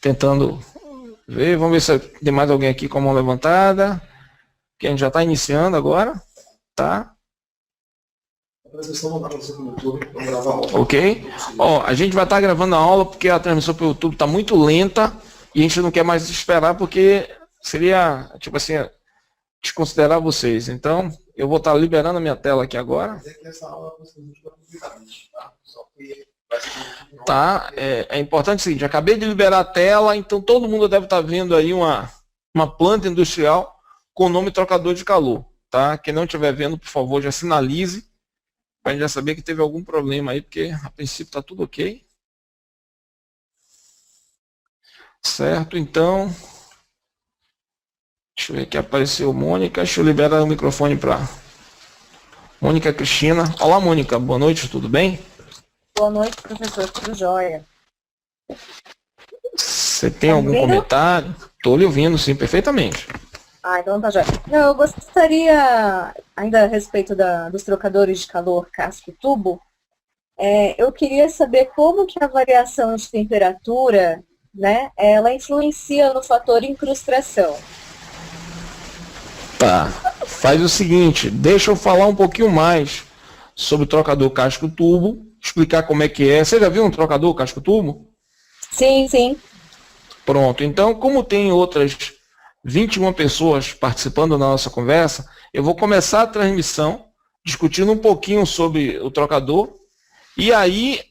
tentando ver. Vamos ver se tem mais alguém aqui com a mão levantada. Que a gente já está iniciando agora. Tá? Ok? Ó, a gente vai estar gravando a aula porque a transmissão pelo YouTube está muito lenta e a gente não quer mais esperar porque seria, tipo assim, desconsiderar vocês. Então, eu vou estar liberando a minha tela aqui agora. Tá? É importante o seguinte, acabei de liberar a tela, então todo mundo deve estar vendo aí uma planta industrial com o nome trocador de calor. Tá? Quem não estiver vendo, por favor, já sinalize. Para a gente já saber que teve algum problema aí, porque a princípio está tudo ok. Certo, então. Deixa eu ver aqui, apareceu Mônica. Deixa eu liberar o microfone para Mônica Cristina. Olá, Mônica. Boa noite, tudo bem? Boa noite, professor. Tudo jóia. Você tem algum comentário? Estou lhe ouvindo, sim, perfeitamente. Então tá jóia. Não, eu gostaria, ainda a respeito dos trocadores de calor casco-tubo, eu queria saber como que a variação de temperatura, né, ela influencia no fator incrustação. Tá, faz o seguinte, deixa eu falar um pouquinho mais sobre o trocador casco-tubo, explicar como é que é. Você já viu um trocador casco-tubo? Sim, sim. Pronto, então como tem outras 21 pessoas participando da nossa conversa, eu vou começar a transmissão discutindo um pouquinho sobre o trocador e aí,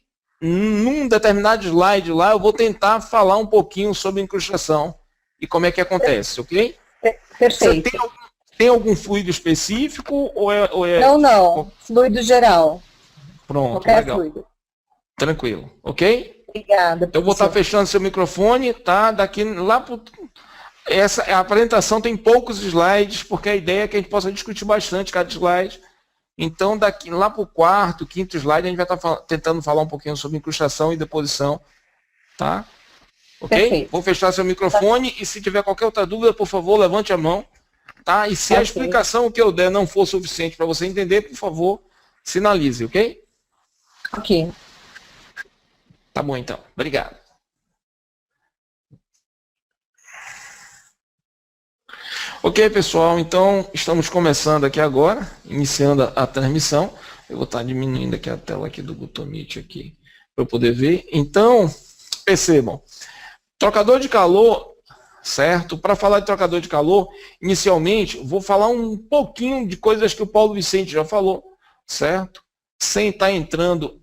num determinado slide lá, eu vou tentar falar um pouquinho sobre incrustação e como é que acontece, ok? Perfeito. Você tem algum fluido específico ou é... Não, fluido geral. Pronto, qualquer legal. Fluido. Tranquilo, ok? Obrigada. Eu vou estar fechando seu microfone, tá? Daqui lá pro... a apresentação tem poucos slides, porque a ideia é que a gente possa discutir bastante cada slide. Então, daqui lá para o quarto, quinto slide, a gente vai estar tentando falar um pouquinho sobre incrustação e deposição. Tá? Ok? Perfeito. Vou fechar seu microfone e se tiver qualquer outra dúvida, por favor, levante a mão. Tá? E se a explicação que eu der não for suficiente para você entender, por favor, sinalize, ok? Ok. Tá bom, então. Obrigado. Ok, pessoal, então estamos começando aqui agora, iniciando a transmissão. Eu vou estar diminuindo aqui a tela aqui do Google Meet aqui para eu poder ver. Então, percebam, trocador de calor, certo? Para falar de trocador de calor, inicialmente, vou falar um pouquinho de coisas que o Paulo Vicente já falou, certo? Sem estar entrando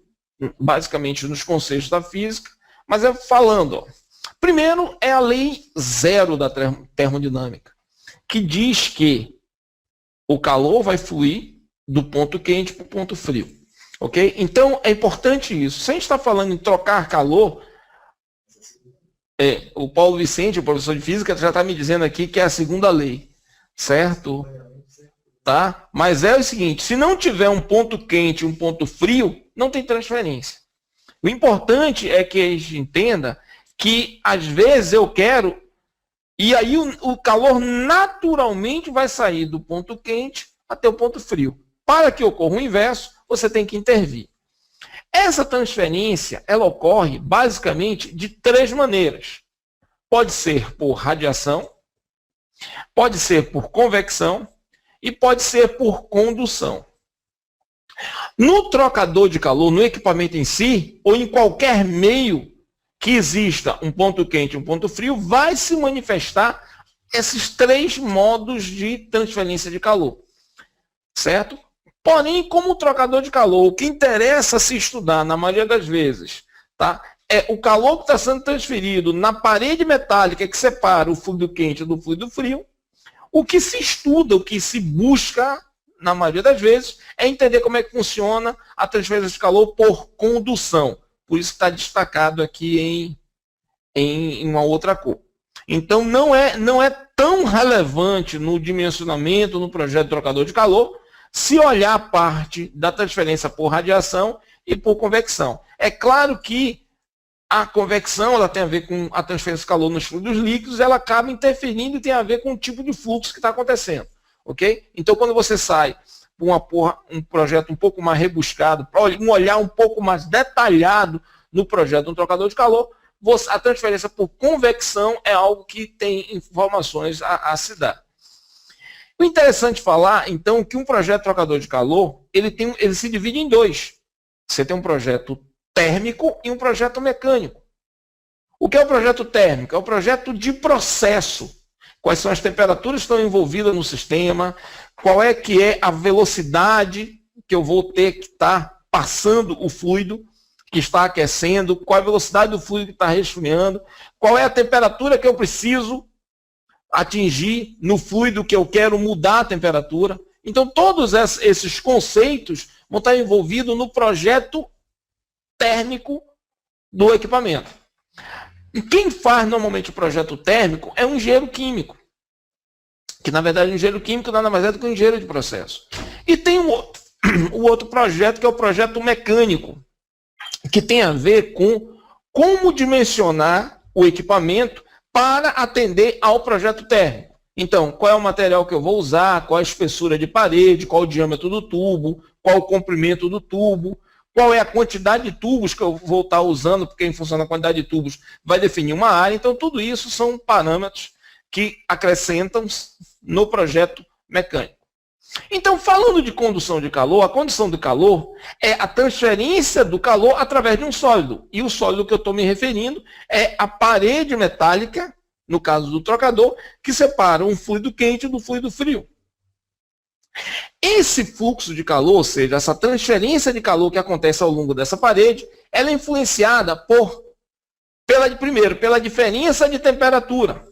basicamente nos conceitos da física, mas falando, ó. Primeiro é a lei zero da termodinâmica, que diz que o calor vai fluir do ponto quente para o ponto frio. Ok? Então, é importante isso. Se a gente está falando em trocar calor, o Paulo Vicente, o professor de física, já está me dizendo aqui que é a segunda lei. Certo? Tá? Mas é o seguinte, se não tiver um ponto quente e um ponto frio, não tem transferência. O importante é que a gente entenda que, às vezes, eu quero... E aí o calor naturalmente vai sair do ponto quente até o ponto frio. Para que ocorra o inverso, você tem que intervir. Essa transferência, ela ocorre basicamente de três maneiras. Pode ser por radiação, pode ser por convecção e pode ser por condução. No trocador de calor, no equipamento em si, ou em qualquer meio que exista um ponto quente e um ponto frio, vai se manifestar esses três modos de transferência de calor. Certo? Porém, como trocador de calor, o que interessa se estudar, na maioria das vezes, tá, é o calor que está sendo transferido na parede metálica que separa o fluido quente do fluido frio. O que se estuda, o que se busca, na maioria das vezes, é entender como é que funciona a transferência de calor por condução. Por isso está destacado aqui em uma outra cor. Então, não é tão relevante no dimensionamento, no projeto de trocador de calor, se olhar a parte da transferência por radiação e por convecção. É claro que a convecção ela tem a ver com a transferência de calor nos fluidos líquidos, ela acaba interferindo e tem a ver com o tipo de fluxo que está acontecendo. Ok? Então, quando você sai um projeto um pouco mais rebuscado, para um olhar um pouco mais detalhado no projeto de um trocador de calor, a transferência por convecção é algo que tem informações a se dar. O interessante falar, então, que um projeto trocador de calor, ele se divide em dois. Você tem um projeto térmico e um projeto mecânico. O que é o projeto térmico? É o projeto de processo. Quais são as temperaturas que estão envolvidas no sistema, qual é que é a velocidade que eu vou ter que estar passando o fluido que está aquecendo, qual é a velocidade do fluido que está resfriando, qual é a temperatura que eu preciso atingir no fluido que eu quero mudar a temperatura. Então, todos esses conceitos vão estar envolvidos no projeto térmico do equipamento. E quem faz normalmente o projeto térmico é um engenheiro químico, que na verdade o engenheiro químico nada mais é do que um engenheiro de processo. E tem o outro projeto, que é o projeto mecânico, que tem a ver com como dimensionar o equipamento para atender ao projeto térmico. Então, qual é o material que eu vou usar, qual a espessura de parede, qual o diâmetro do tubo, qual o comprimento do tubo, qual é a quantidade de tubos que eu vou estar usando, porque em função da quantidade de tubos vai definir uma área. Então, tudo isso são parâmetros que acrescentam no projeto mecânico. Então, falando de condução de calor, a condução de calor é a transferência do calor através de um sólido. E o sólido que eu estou me referindo é a parede metálica, no caso do trocador, que separa um fluido quente do fluido frio. Esse fluxo de calor, ou seja, essa transferência de calor que acontece ao longo dessa parede, ela é influenciada primeiro, pela diferença de temperatura.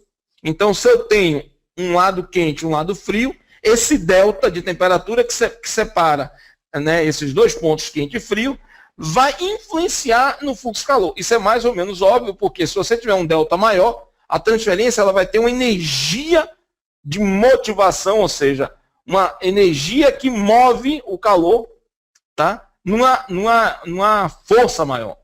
Então, se eu tenho um lado quente e um lado frio, esse delta de temperatura que separa, né, esses dois pontos, quente e frio, vai influenciar no fluxo de calor. Isso é mais ou menos óbvio, porque se você tiver um delta maior, a transferência ela vai ter uma energia de motivação, ou seja, uma energia que move o calor, tá, numa força maior.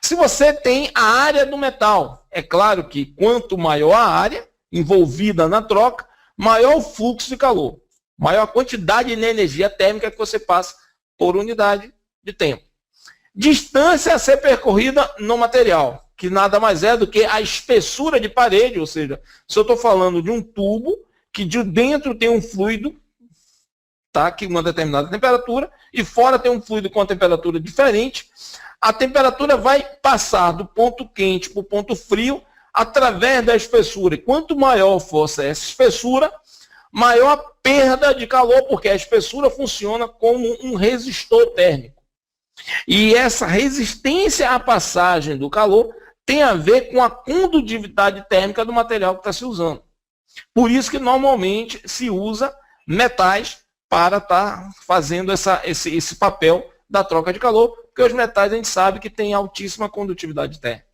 Se você tem a área do metal, é claro que quanto maior a área envolvida na troca, maior o fluxo de calor, maior a quantidade de energia térmica que você passa por unidade de tempo. Distância a ser percorrida no material, que nada mais é do que a espessura de parede, ou seja, se eu estou falando de um tubo que de dentro tem um fluido, tá, que uma determinada temperatura, e fora tem um fluido com uma temperatura diferente, a temperatura vai passar do ponto quente para o ponto frio através da espessura. E quanto maior for essa espessura, maior a perda de calor, porque a espessura funciona como um resistor térmico. E essa resistência à passagem do calor tem a ver com a condutividade térmica do material que está se usando. Por isso que normalmente se usa metais para estar fazendo esse papel da troca de calor, porque os metais a gente sabe que tem altíssima condutividade térmica.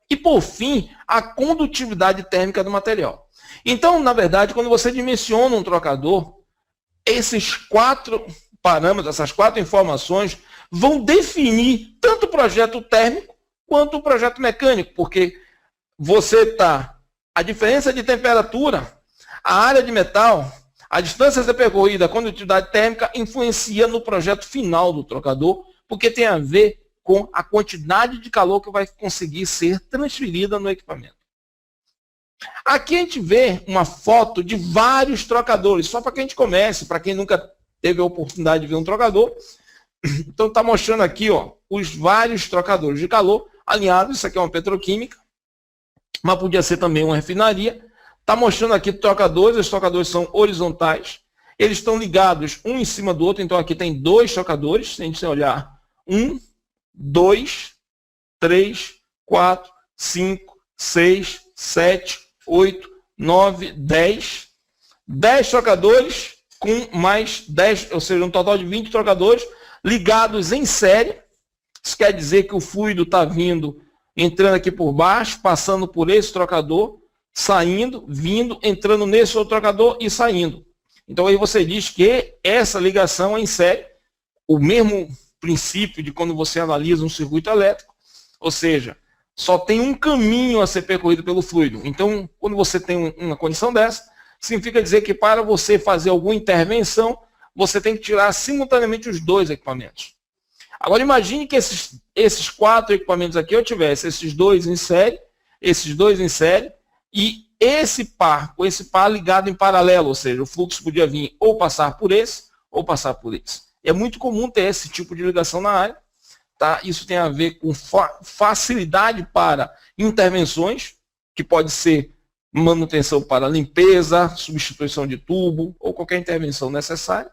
E, por fim, a condutividade térmica do material. Então, na verdade, quando você dimensiona um trocador, esses 4 parâmetros, essas 4 informações, vão definir tanto o projeto térmico quanto o projeto mecânico, porque a diferença de temperatura, a área de metal, a distância a ser percorrida, a condutividade térmica, influencia no projeto final do trocador, porque tem a ver com a quantidade de calor que vai conseguir ser transferida no equipamento. Aqui a gente vê uma foto de vários trocadores, só para que a gente comece, para quem nunca teve a oportunidade de ver um trocador. Então está mostrando aqui, ó, os vários trocadores de calor alinhados. Isso aqui é uma petroquímica, mas podia ser também uma refinaria. Está mostrando aqui trocadores, os trocadores são horizontais. Eles estão ligados um em cima do outro, então aqui tem 2 trocadores, se a gente olhar, 1, 2, 3, 4, 5, 6, 7, 8, 9, 10. 10 trocadores com mais 10, ou seja, um total de 20 trocadores ligados em série. Isso quer dizer que o fluido está entrando aqui por baixo, passando por esse trocador, saindo, vindo, entrando nesse outro trocador e saindo. Então aí você diz que essa ligação é em série, o mesmo princípio de quando você analisa um circuito elétrico, ou seja, só tem um caminho a ser percorrido pelo fluido. Então, quando você tem uma condição dessa, significa dizer que para você fazer alguma intervenção, você tem que tirar simultaneamente os 2 equipamentos. Agora imagine que esses 4 equipamentos aqui eu tivesse esses dois em série e esse par, com esse par ligado em paralelo, ou seja, o fluxo podia vir ou passar por esse ou passar por esse. É muito comum ter esse tipo de ligação na área, tá? Isso tem a ver com facilidade para intervenções, que pode ser manutenção para limpeza, substituição de tubo ou qualquer intervenção necessária.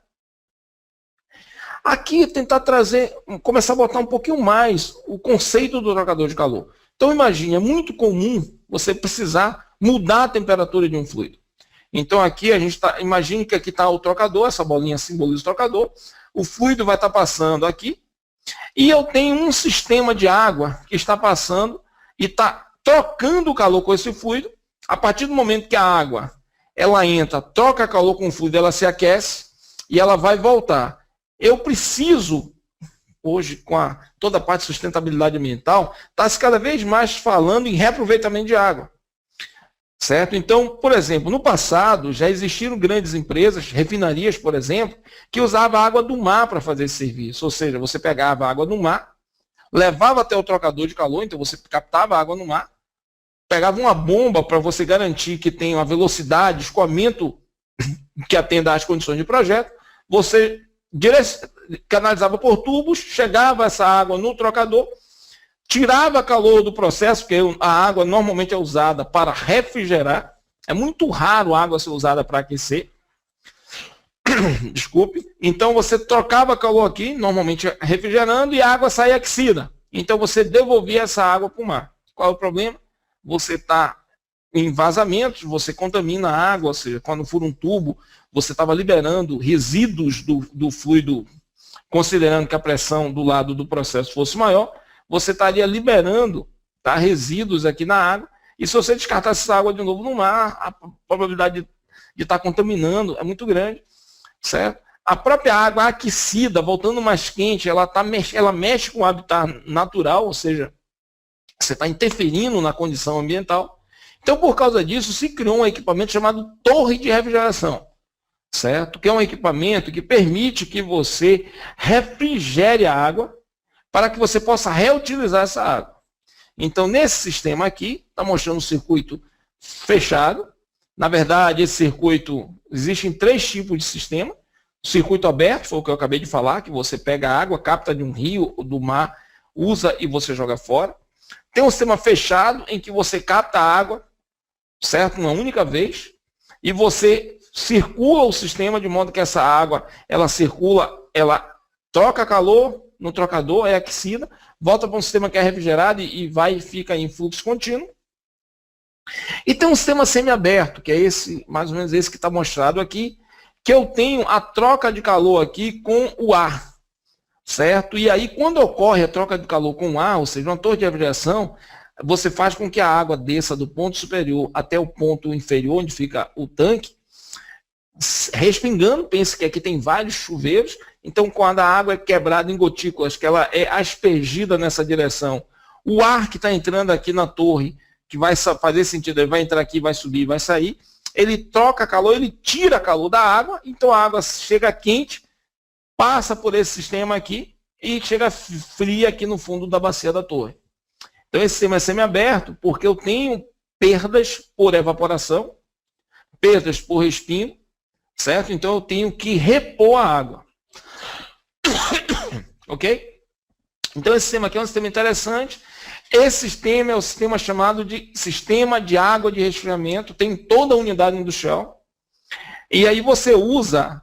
Aqui tentar trazer, começar a botar um pouquinho mais o conceito do trocador de calor. Então imagine, é muito comum você precisar mudar a temperatura de um fluido. Então aqui a gente imagine que aqui está o trocador, essa bolinha simboliza o trocador, o fluido vai estar passando aqui, e eu tenho um sistema de água que está passando e está trocando o calor com esse fluido. A partir do momento que a água ela entra, troca calor com o fluido, ela se aquece e ela vai voltar. Eu preciso, hoje, com toda a parte de sustentabilidade ambiental, está se cada vez mais falando em reaproveitamento de água. Certo? Então, por exemplo, no passado já existiram grandes empresas, refinarias, por exemplo, que usavam água do mar para fazer esse serviço. Ou seja, você pegava a água do mar, levava até o trocador de calor, então você captava a água no mar, pegava uma bomba para você garantir que tem uma velocidade, escoamento que atenda às condições de projeto, você canalizava por tubos, chegava essa água no trocador, tirava calor do processo, porque a água normalmente é usada para refrigerar, é muito raro a água ser usada para aquecer, desculpe, então você trocava calor aqui, normalmente refrigerando, e a água saía aquecida, então você devolvia essa água para o mar. Qual é o problema? Você está em vazamentos, você contamina a água, ou seja, quando for um tubo, você estava liberando resíduos do fluido, considerando que a pressão do lado do processo fosse maior, você estaria liberando, tá, resíduos aqui na água, e se você descartasse essa água de novo no mar, a probabilidade de estar contaminando é muito grande, certo? A própria água aquecida, voltando mais quente, ela mexe com o habitat natural, ou seja, você está interferindo na condição ambiental. Então, por causa disso, se criou um equipamento chamado torre de refrigeração, certo? Que é um equipamento que permite que você refrigere a água para que você possa reutilizar essa água. Então, nesse sistema aqui, está mostrando um circuito fechado. Na verdade, esse circuito, existem 3 tipos de sistema. O circuito aberto, foi o que eu acabei de falar, que você pega a água, capta de um rio ou do mar, usa e você joga fora. Tem um sistema fechado, em que você capta a água, certo? Uma única vez, e você circula o sistema de modo que essa água, ela circula, ela troca calor no trocador, é aquecida, volta para um sistema que é refrigerado e vai e fica em fluxo contínuo. E tem um sistema semiaberto, que é esse, mais ou menos esse que está mostrado aqui, que eu tenho a troca de calor aqui com o ar, certo? E aí, quando ocorre a troca de calor com o ar, ou seja, uma torre de refrigeração, você faz com que a água desça do ponto superior até o ponto inferior, onde fica o tanque, respingando. Pense que aqui tem vários chuveiros, então quando a água é quebrada em gotículas, que ela é aspergida nessa direção, o ar que está entrando aqui na torre, que vai fazer sentido, ele vai entrar aqui, vai subir, vai sair, ele troca calor, ele tira calor da água, então a água chega quente, passa por esse sistema aqui e chega fria aqui no fundo da bacia da torre. Então esse sistema é semiaberto porque eu tenho perdas por evaporação, perdas por respingo, certo? Então eu tenho que repor a água. Ok? Então esse sistema aqui é um sistema interessante. Esse sistema é o sistema chamado de sistema de água de resfriamento, tem toda a unidade industrial. E aí você usa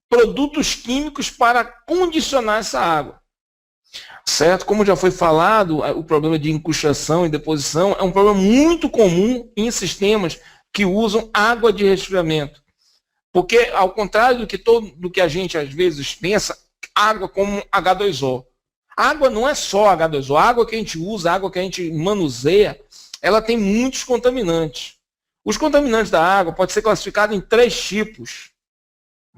produtos químicos para condicionar essa água. Certo? Como já foi falado, o problema de incrustação e deposição é um problema muito comum em sistemas que usam água de resfriamento. Porque, ao contrário do que a gente às vezes pensa, água como H2O. A água não é só H2O. A água que a gente usa, a água que a gente manuseia, ela tem muitos contaminantes. Os contaminantes da água podem ser classificados em 3 tipos.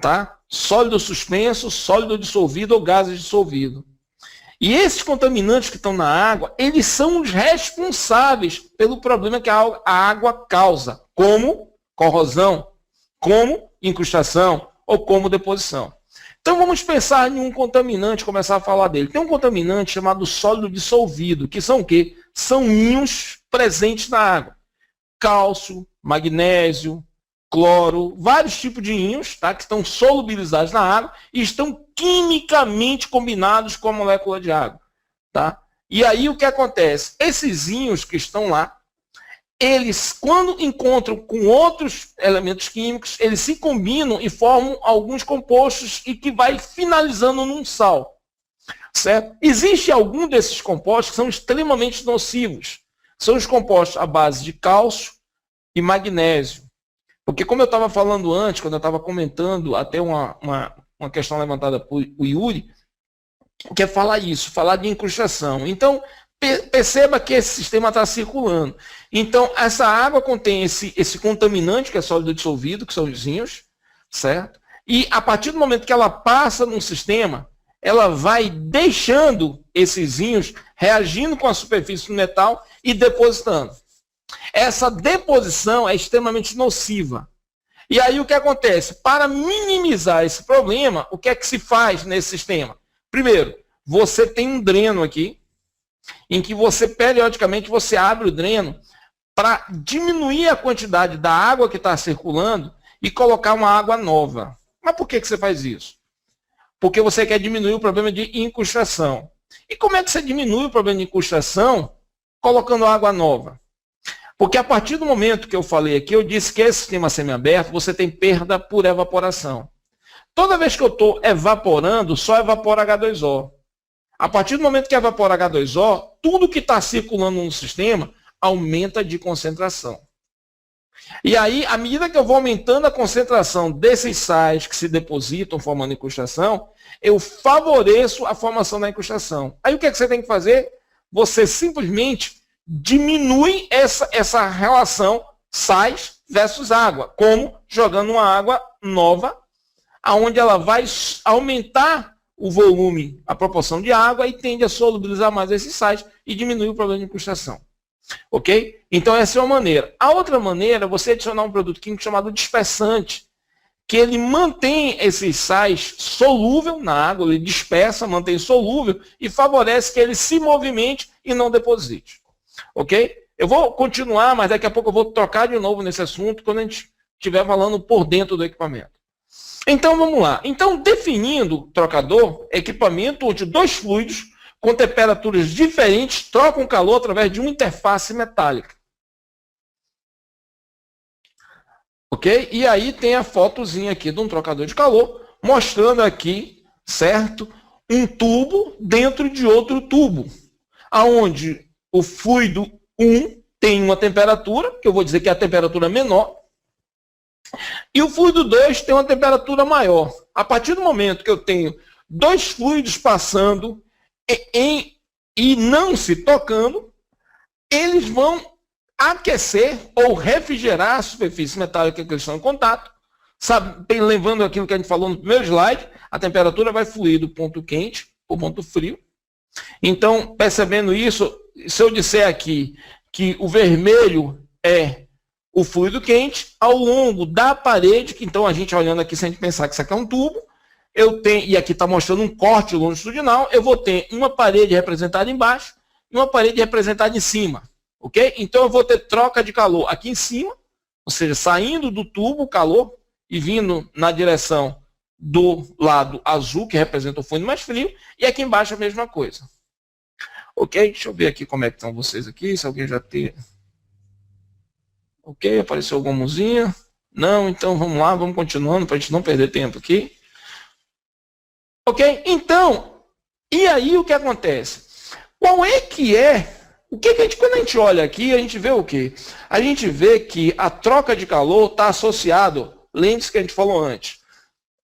Tá? Sólido suspenso, sólido dissolvido ou gases dissolvido. E esses contaminantes que estão na água, eles são os responsáveis pelo problema que a água causa, como corrosão, como incrustação ou como deposição. Então vamos pensar em um contaminante, começar a falar dele. Tem um contaminante chamado sólido dissolvido, que são o quê? São íons presentes na água. Cálcio, magnésio, cloro, vários tipos de íons, tá, que estão solubilizados na água e estão quimicamente combinados com a molécula de água. Tá? E aí o que acontece? Esses íons que estão lá, eles, quando encontram com outros elementos químicos, eles se combinam e formam alguns compostos e que vai finalizando num sal. Certo? Existe algum desses compostos que são extremamente nocivos. São os compostos à base de cálcio e magnésio. Porque como eu estava falando antes, quando eu estava comentando até uma questão levantada por Yuri, que é falar isso, falar de incrustação. Então, perceba que esse sistema está circulando. Então, essa água contém esse contaminante, que é sólido dissolvido, que são os íons, certo? E a partir do momento que ela passa num sistema, ela vai deixando esses íons reagindo com a superfície do metal e depositando. Essa deposição é extremamente nociva. E aí o que acontece? Para minimizar esse problema, o que é que se faz nesse sistema? Primeiro, você tem um dreno aqui, em que você, periodicamente, você abre o dreno para diminuir a quantidade da água que está circulando e colocar uma água nova. Mas por que você faz isso? Porque você quer diminuir o problema de incrustação. E como é que você diminui o problema de incrustação colocando água nova? Porque a partir do momento que eu falei aqui, eu disse que esse sistema semiaberto, você tem perda por evaporação. Toda vez que eu estou evaporando, só evapora H2O. A partir do momento que evapora H2O, tudo que está circulando no sistema aumenta de concentração. E aí, à medida que eu vou aumentando a concentração desses sais que se depositam formando incrustação, eu favoreço a formação da incrustação. Aí o que é que você tem que fazer? Você simplesmente diminui essa relação sais versus água, como jogando uma água nova, onde ela vai aumentar o volume, a proporção de água e tende a solubilizar mais esses sais e diminuir o problema de incrustação. Ok? Então essa é uma maneira. A outra maneira é você adicionar um produto químico chamado dispersante, que ele mantém esses sais solúvel na água, ele dispersa, mantém solúvel e favorece que ele se movimente e não deposite. Ok? Eu vou continuar, mas daqui a pouco eu vou tocar de novo nesse assunto quando a gente estiver falando por dentro do equipamento. Então vamos lá. Então, definindo trocador, equipamento onde dois fluidos com temperaturas diferentes trocam calor através de uma interface metálica. Ok? E aí tem a fotozinha aqui de um trocador de calor, mostrando aqui, certo? Um tubo dentro de outro tubo, aonde o fluido 1 tem uma temperatura, que eu vou dizer que é a temperatura menor, e o fluido 2 tem uma temperatura maior. A partir do momento que eu tenho dois fluidos passando e não se tocando, eles vão aquecer ou refrigerar a superfície metálica que eles estão em contato. Sabe, lembrando aquilo que a gente falou no primeiro slide, a temperatura vai fluir do ponto quente para o ponto frio. Então, percebendo isso, se eu disser aqui que o vermelho é o fluido quente, ao longo da parede, que então a gente olhando aqui, se a gente pensar que isso aqui é um tubo, eu tenho, e aqui está mostrando um corte longitudinal, eu vou ter uma parede representada embaixo e uma parede representada em cima. Ok? Então eu vou ter troca de calor aqui em cima, ou seja, saindo do tubo o calor e vindo na direção do lado azul, que representa o fluido mais frio, e aqui embaixo a mesma coisa. Ok? Deixa eu ver aqui como é que estão vocês aqui, se alguém já tem... Ok, apareceu alguma mãozinha? Não, então vamos lá, vamos continuando para a gente não perder tempo aqui. Ok? Então, e aí o que acontece? Qual é que é... O que a gente, quando a gente olha aqui, a gente vê o quê? A gente vê que a troca de calor está associado, lembre-se que a gente falou antes,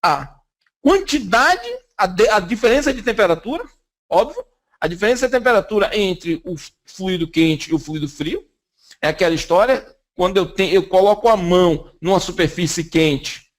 a quantidade, a diferença de temperatura, óbvio, a diferença de temperatura entre o fluido quente e o fluido frio, é aquela história, quando eu coloco a mão numa superfície quente,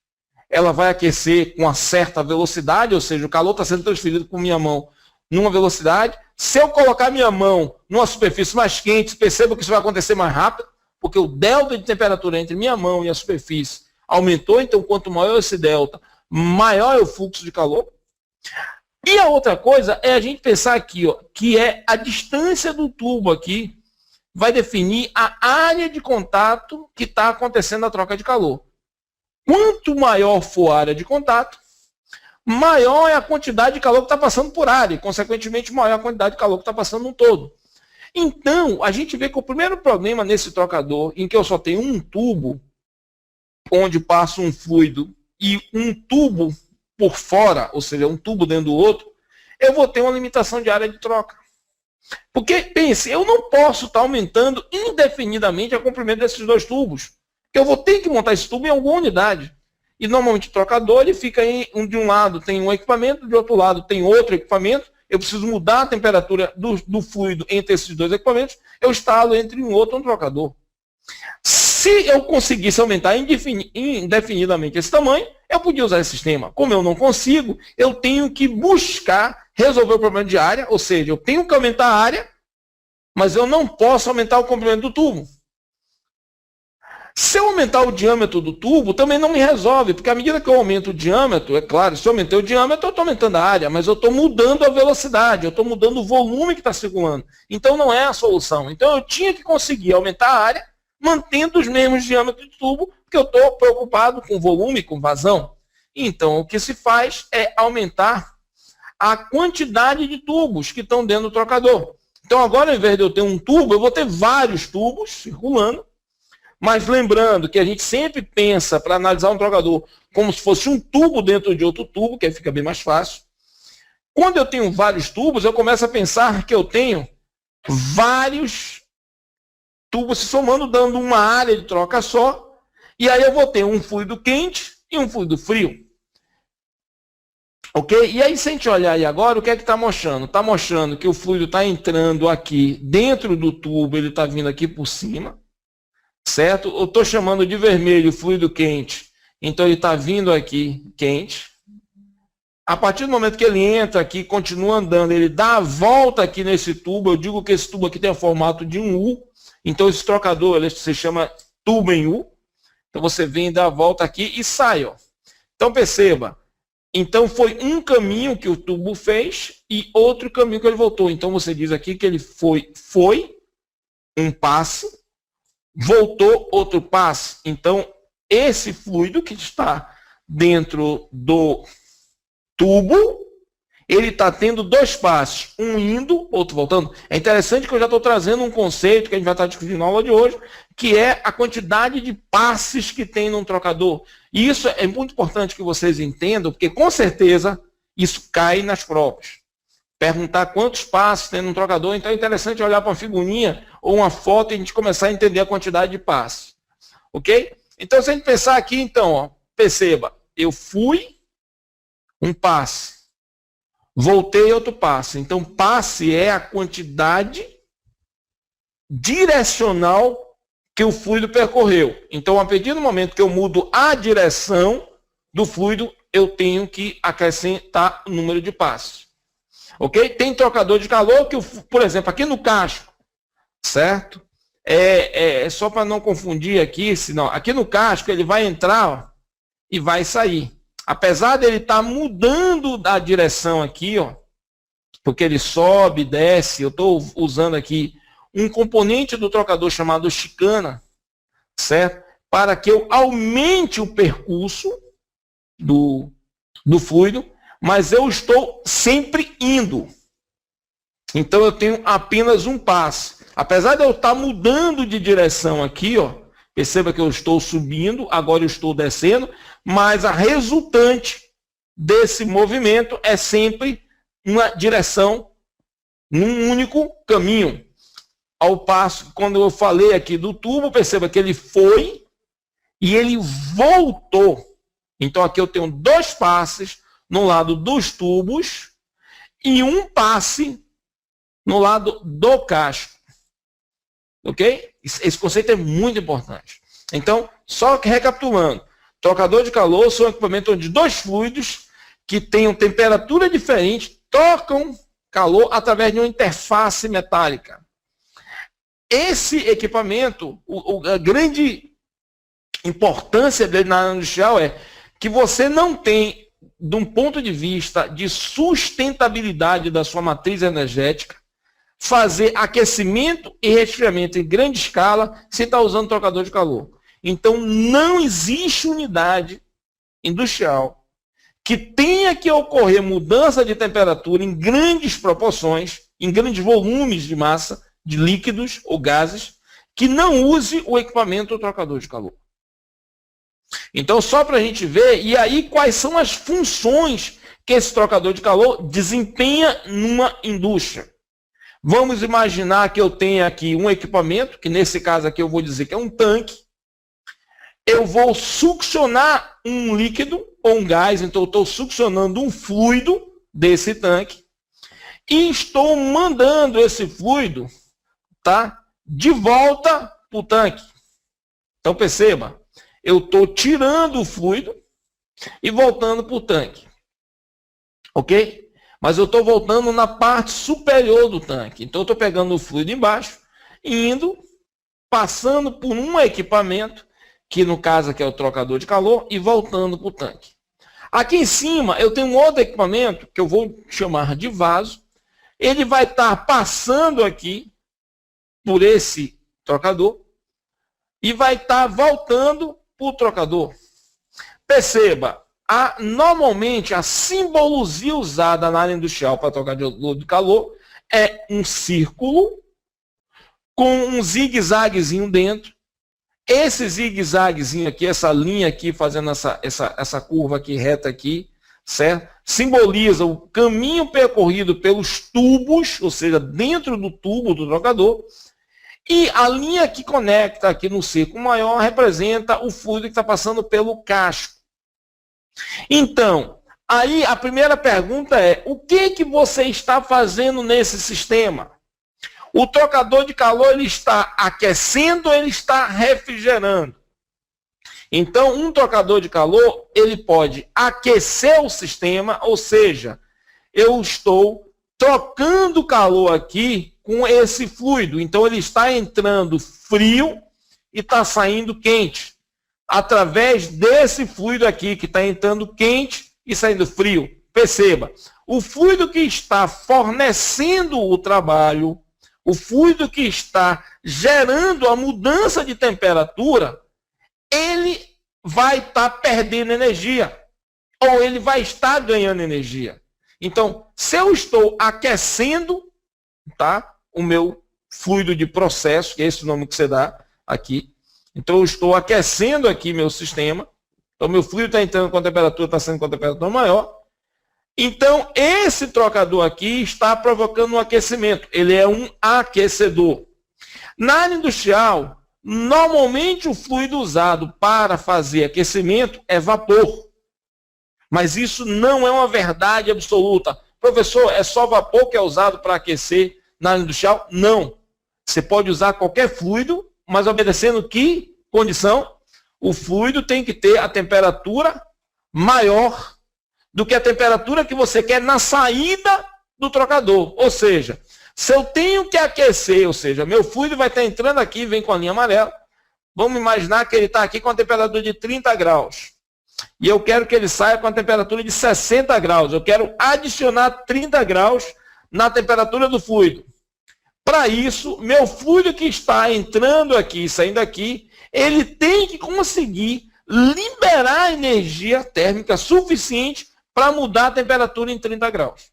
ela vai aquecer com uma certa velocidade, ou seja, o calor está sendo transferido por minha mão numa velocidade. Se eu colocar minha mão numa superfície mais quente, perceba que isso vai acontecer mais rápido, porque o delta de temperatura entre minha mão e a superfície aumentou, então quanto maior esse delta, maior é o fluxo de calor. E a outra coisa é a gente pensar aqui, ó, que é a distância do tubo aqui vai definir a área de contato que está acontecendo a troca de calor. Quanto maior for a área de contato, maior é a quantidade de calor que está passando por área, e, consequentemente, maior a quantidade de calor que está passando no todo. Então, a gente vê que o primeiro problema nesse trocador, em que eu só tenho um tubo, onde passa um fluido, e um tubo por fora, ou seja, um tubo dentro do outro, eu vou ter uma limitação de área de troca. Porque, pense, eu não posso estar aumentando indefinidamente a comprimento desses dois tubos. Eu vou ter que montar esse tubo em alguma unidade. E, normalmente, o trocador ele fica de um lado tem um equipamento, de outro lado tem outro equipamento. Eu preciso mudar a temperatura do fluido entre esses dois equipamentos. Eu instalo entre um outro um trocador. Se eu conseguisse aumentar indefinidamente esse tamanho, eu podia usar esse sistema. Como eu não consigo, eu tenho que buscar resolver o problema de área, ou seja, eu tenho que aumentar a área, mas eu não posso aumentar o comprimento do tubo. Se eu aumentar o diâmetro do tubo, também não me resolve, porque à medida que eu aumento o diâmetro, é claro, se eu aumentei o diâmetro, eu estou aumentando a área, mas eu estou mudando a velocidade, eu estou mudando o volume que está circulando. Então não é a solução. Então eu tinha que conseguir aumentar a área, mantendo os mesmos diâmetros de tubo, porque eu estou preocupado com volume, com vazão. Então, o que se faz é aumentar a quantidade de tubos que estão dentro do trocador. Então, agora, ao invés de eu ter um tubo, eu vou ter vários tubos circulando, mas lembrando que a gente sempre pensa, para analisar um trocador, como se fosse um tubo dentro de outro tubo, que aí fica bem mais fácil. Quando eu tenho vários tubos, eu começo a pensar que eu tenho vários tubos se somando, dando uma área de troca só, e aí eu vou ter um fluido quente e um fluido frio. Ok? E aí, se a gente olhar aí agora, o que é que está mostrando? Está mostrando que o fluido está entrando aqui dentro do tubo, ele está vindo aqui por cima, certo? Eu estou chamando de vermelho o fluido quente, então ele está vindo aqui quente. A partir do momento que ele entra aqui, continua andando, ele dá a volta aqui nesse tubo, eu digo que esse tubo aqui tem o formato de um U, então esse trocador ele se chama tubo em U. Então você vem, dá a volta aqui e sai. Ó. Então perceba, então foi um caminho que o tubo fez e outro caminho que ele voltou. Então você diz aqui que ele foi um passe, voltou outro passe. Então esse fluido que está dentro do tubo, ele está tendo dois passes, um indo, outro voltando. É interessante que eu já estou trazendo um conceito que a gente vai estar discutindo na aula de hoje, que é a quantidade de passes que tem num trocador. E isso é muito importante que vocês entendam, porque com certeza isso cai nas provas. Perguntar quantos passes tem num trocador, então é interessante olhar para uma figurinha ou uma foto e a gente começar a entender a quantidade de passes. Ok? Então, se a gente pensar aqui, então, ó, perceba, eu fui um passe. Voltei outro passe. Então, passe é a quantidade direcional que o fluido percorreu. Então, a partir do momento que eu mudo a direção do fluido, eu tenho que acrescentar o número de passes. Ok? Tem trocador de calor que, por exemplo, aqui no casco, certo? Só para não confundir aqui, senão, aqui no casco ele vai entrar ó, e vai sair. Apesar dele estar mudando a direção aqui, ó, porque ele sobe, desce, eu estou usando aqui um componente do trocador chamado chicana, certo? Para que eu aumente o percurso do fluido, mas eu estou sempre indo. Então eu tenho apenas um passe. Apesar de eu estar mudando de direção aqui, ó, perceba que eu estou subindo, agora eu estou descendo, mas a resultante desse movimento é sempre uma direção num único caminho. Ao passo, quando eu falei aqui do tubo, perceba que ele foi e ele voltou. Então aqui eu tenho dois passes no lado dos tubos e um passe no lado do casco. Ok? Esse conceito é muito importante. Então, só que recapitulando, trocador de calor são um equipamento onde dois fluidos que tenham temperatura diferente trocam calor através de uma interface metálica. Esse equipamento, a grande importância dele na área industrial é que você não tem, de um ponto de vista de sustentabilidade da sua matriz energética, fazer aquecimento e resfriamento em grande escala se está usando trocador de calor. Então, não existe unidade industrial que tenha que ocorrer mudança de temperatura em grandes proporções, em grandes volumes de massa, de líquidos ou gases, que não use o equipamento trocador de calor. Então, só para a gente ver, e aí quais são as funções que esse trocador de calor desempenha numa indústria. Vamos imaginar que eu tenha aqui um equipamento, que nesse caso aqui eu vou dizer que é um tanque. Eu vou succionar um líquido ou um gás, então eu estou succionando um fluido desse tanque e estou mandando esse fluido, tá, de volta para o tanque. Então perceba, eu estou tirando o fluido e voltando para o tanque. Ok? Mas eu estou voltando na parte superior do tanque. Então eu estou pegando o fluido embaixo, indo, passando por um equipamento, que no caso aqui é o trocador de calor, e voltando para o tanque. Aqui em cima eu tenho um outro equipamento, que eu vou chamar de vaso. Ele vai estar passando aqui por esse trocador e vai estar voltando para o trocador. Perceba, normalmente a simbologia usada na área industrial para trocador de calor é um círculo com um zigue-zaguezinho dentro. Esse zigue-zaguezinho aqui, essa linha aqui, fazendo essa curva aqui, reta aqui, certo? Simboliza o caminho percorrido pelos tubos, ou seja, dentro do tubo do trocador. E a linha que conecta aqui no círculo maior representa o fluido que está passando pelo casco. Então, aí a primeira pergunta é, o que você está fazendo nesse sistema? O trocador de calor, ele está aquecendo ou ele está refrigerando? Então, um trocador de calor, ele pode aquecer o sistema, ou seja, eu estou trocando calor aqui com esse fluido. Então, ele está entrando frio e está saindo quente, através desse fluido aqui, que está entrando quente e saindo frio. Perceba, o fluido que está fornecendo o trabalho, o fluido que está gerando a mudança de temperatura, ele vai estar perdendo energia, ou ele vai estar ganhando energia. Então, se eu estou aquecendo, tá, o meu fluido de processo, que é esse o nome que você dá aqui, então eu estou aquecendo aqui meu sistema, então meu fluido está entrando com a temperatura, está saindo com a temperatura maior. Então, esse trocador aqui está provocando um aquecimento. Ele é um aquecedor. Na área industrial, normalmente o fluido usado para fazer aquecimento é vapor. Mas isso não é uma verdade absoluta. Professor, é só vapor que é usado para aquecer na área industrial? Não. Você pode usar qualquer fluido, mas obedecendo que condição? O fluido tem que ter a temperatura maior do que a temperatura que você quer na saída do trocador. Ou seja, se eu tenho que aquecer, ou seja, meu fluido vai estar entrando aqui, vem com a linha amarela, vamos imaginar que ele está aqui com a temperatura de 30 graus. E eu quero que ele saia com a temperatura de 60 graus. Eu quero adicionar 30 graus na temperatura do fluido. Para isso, meu fluido que está entrando aqui e saindo aqui, ele tem que conseguir liberar energia térmica suficiente para mudar a temperatura em 30 graus.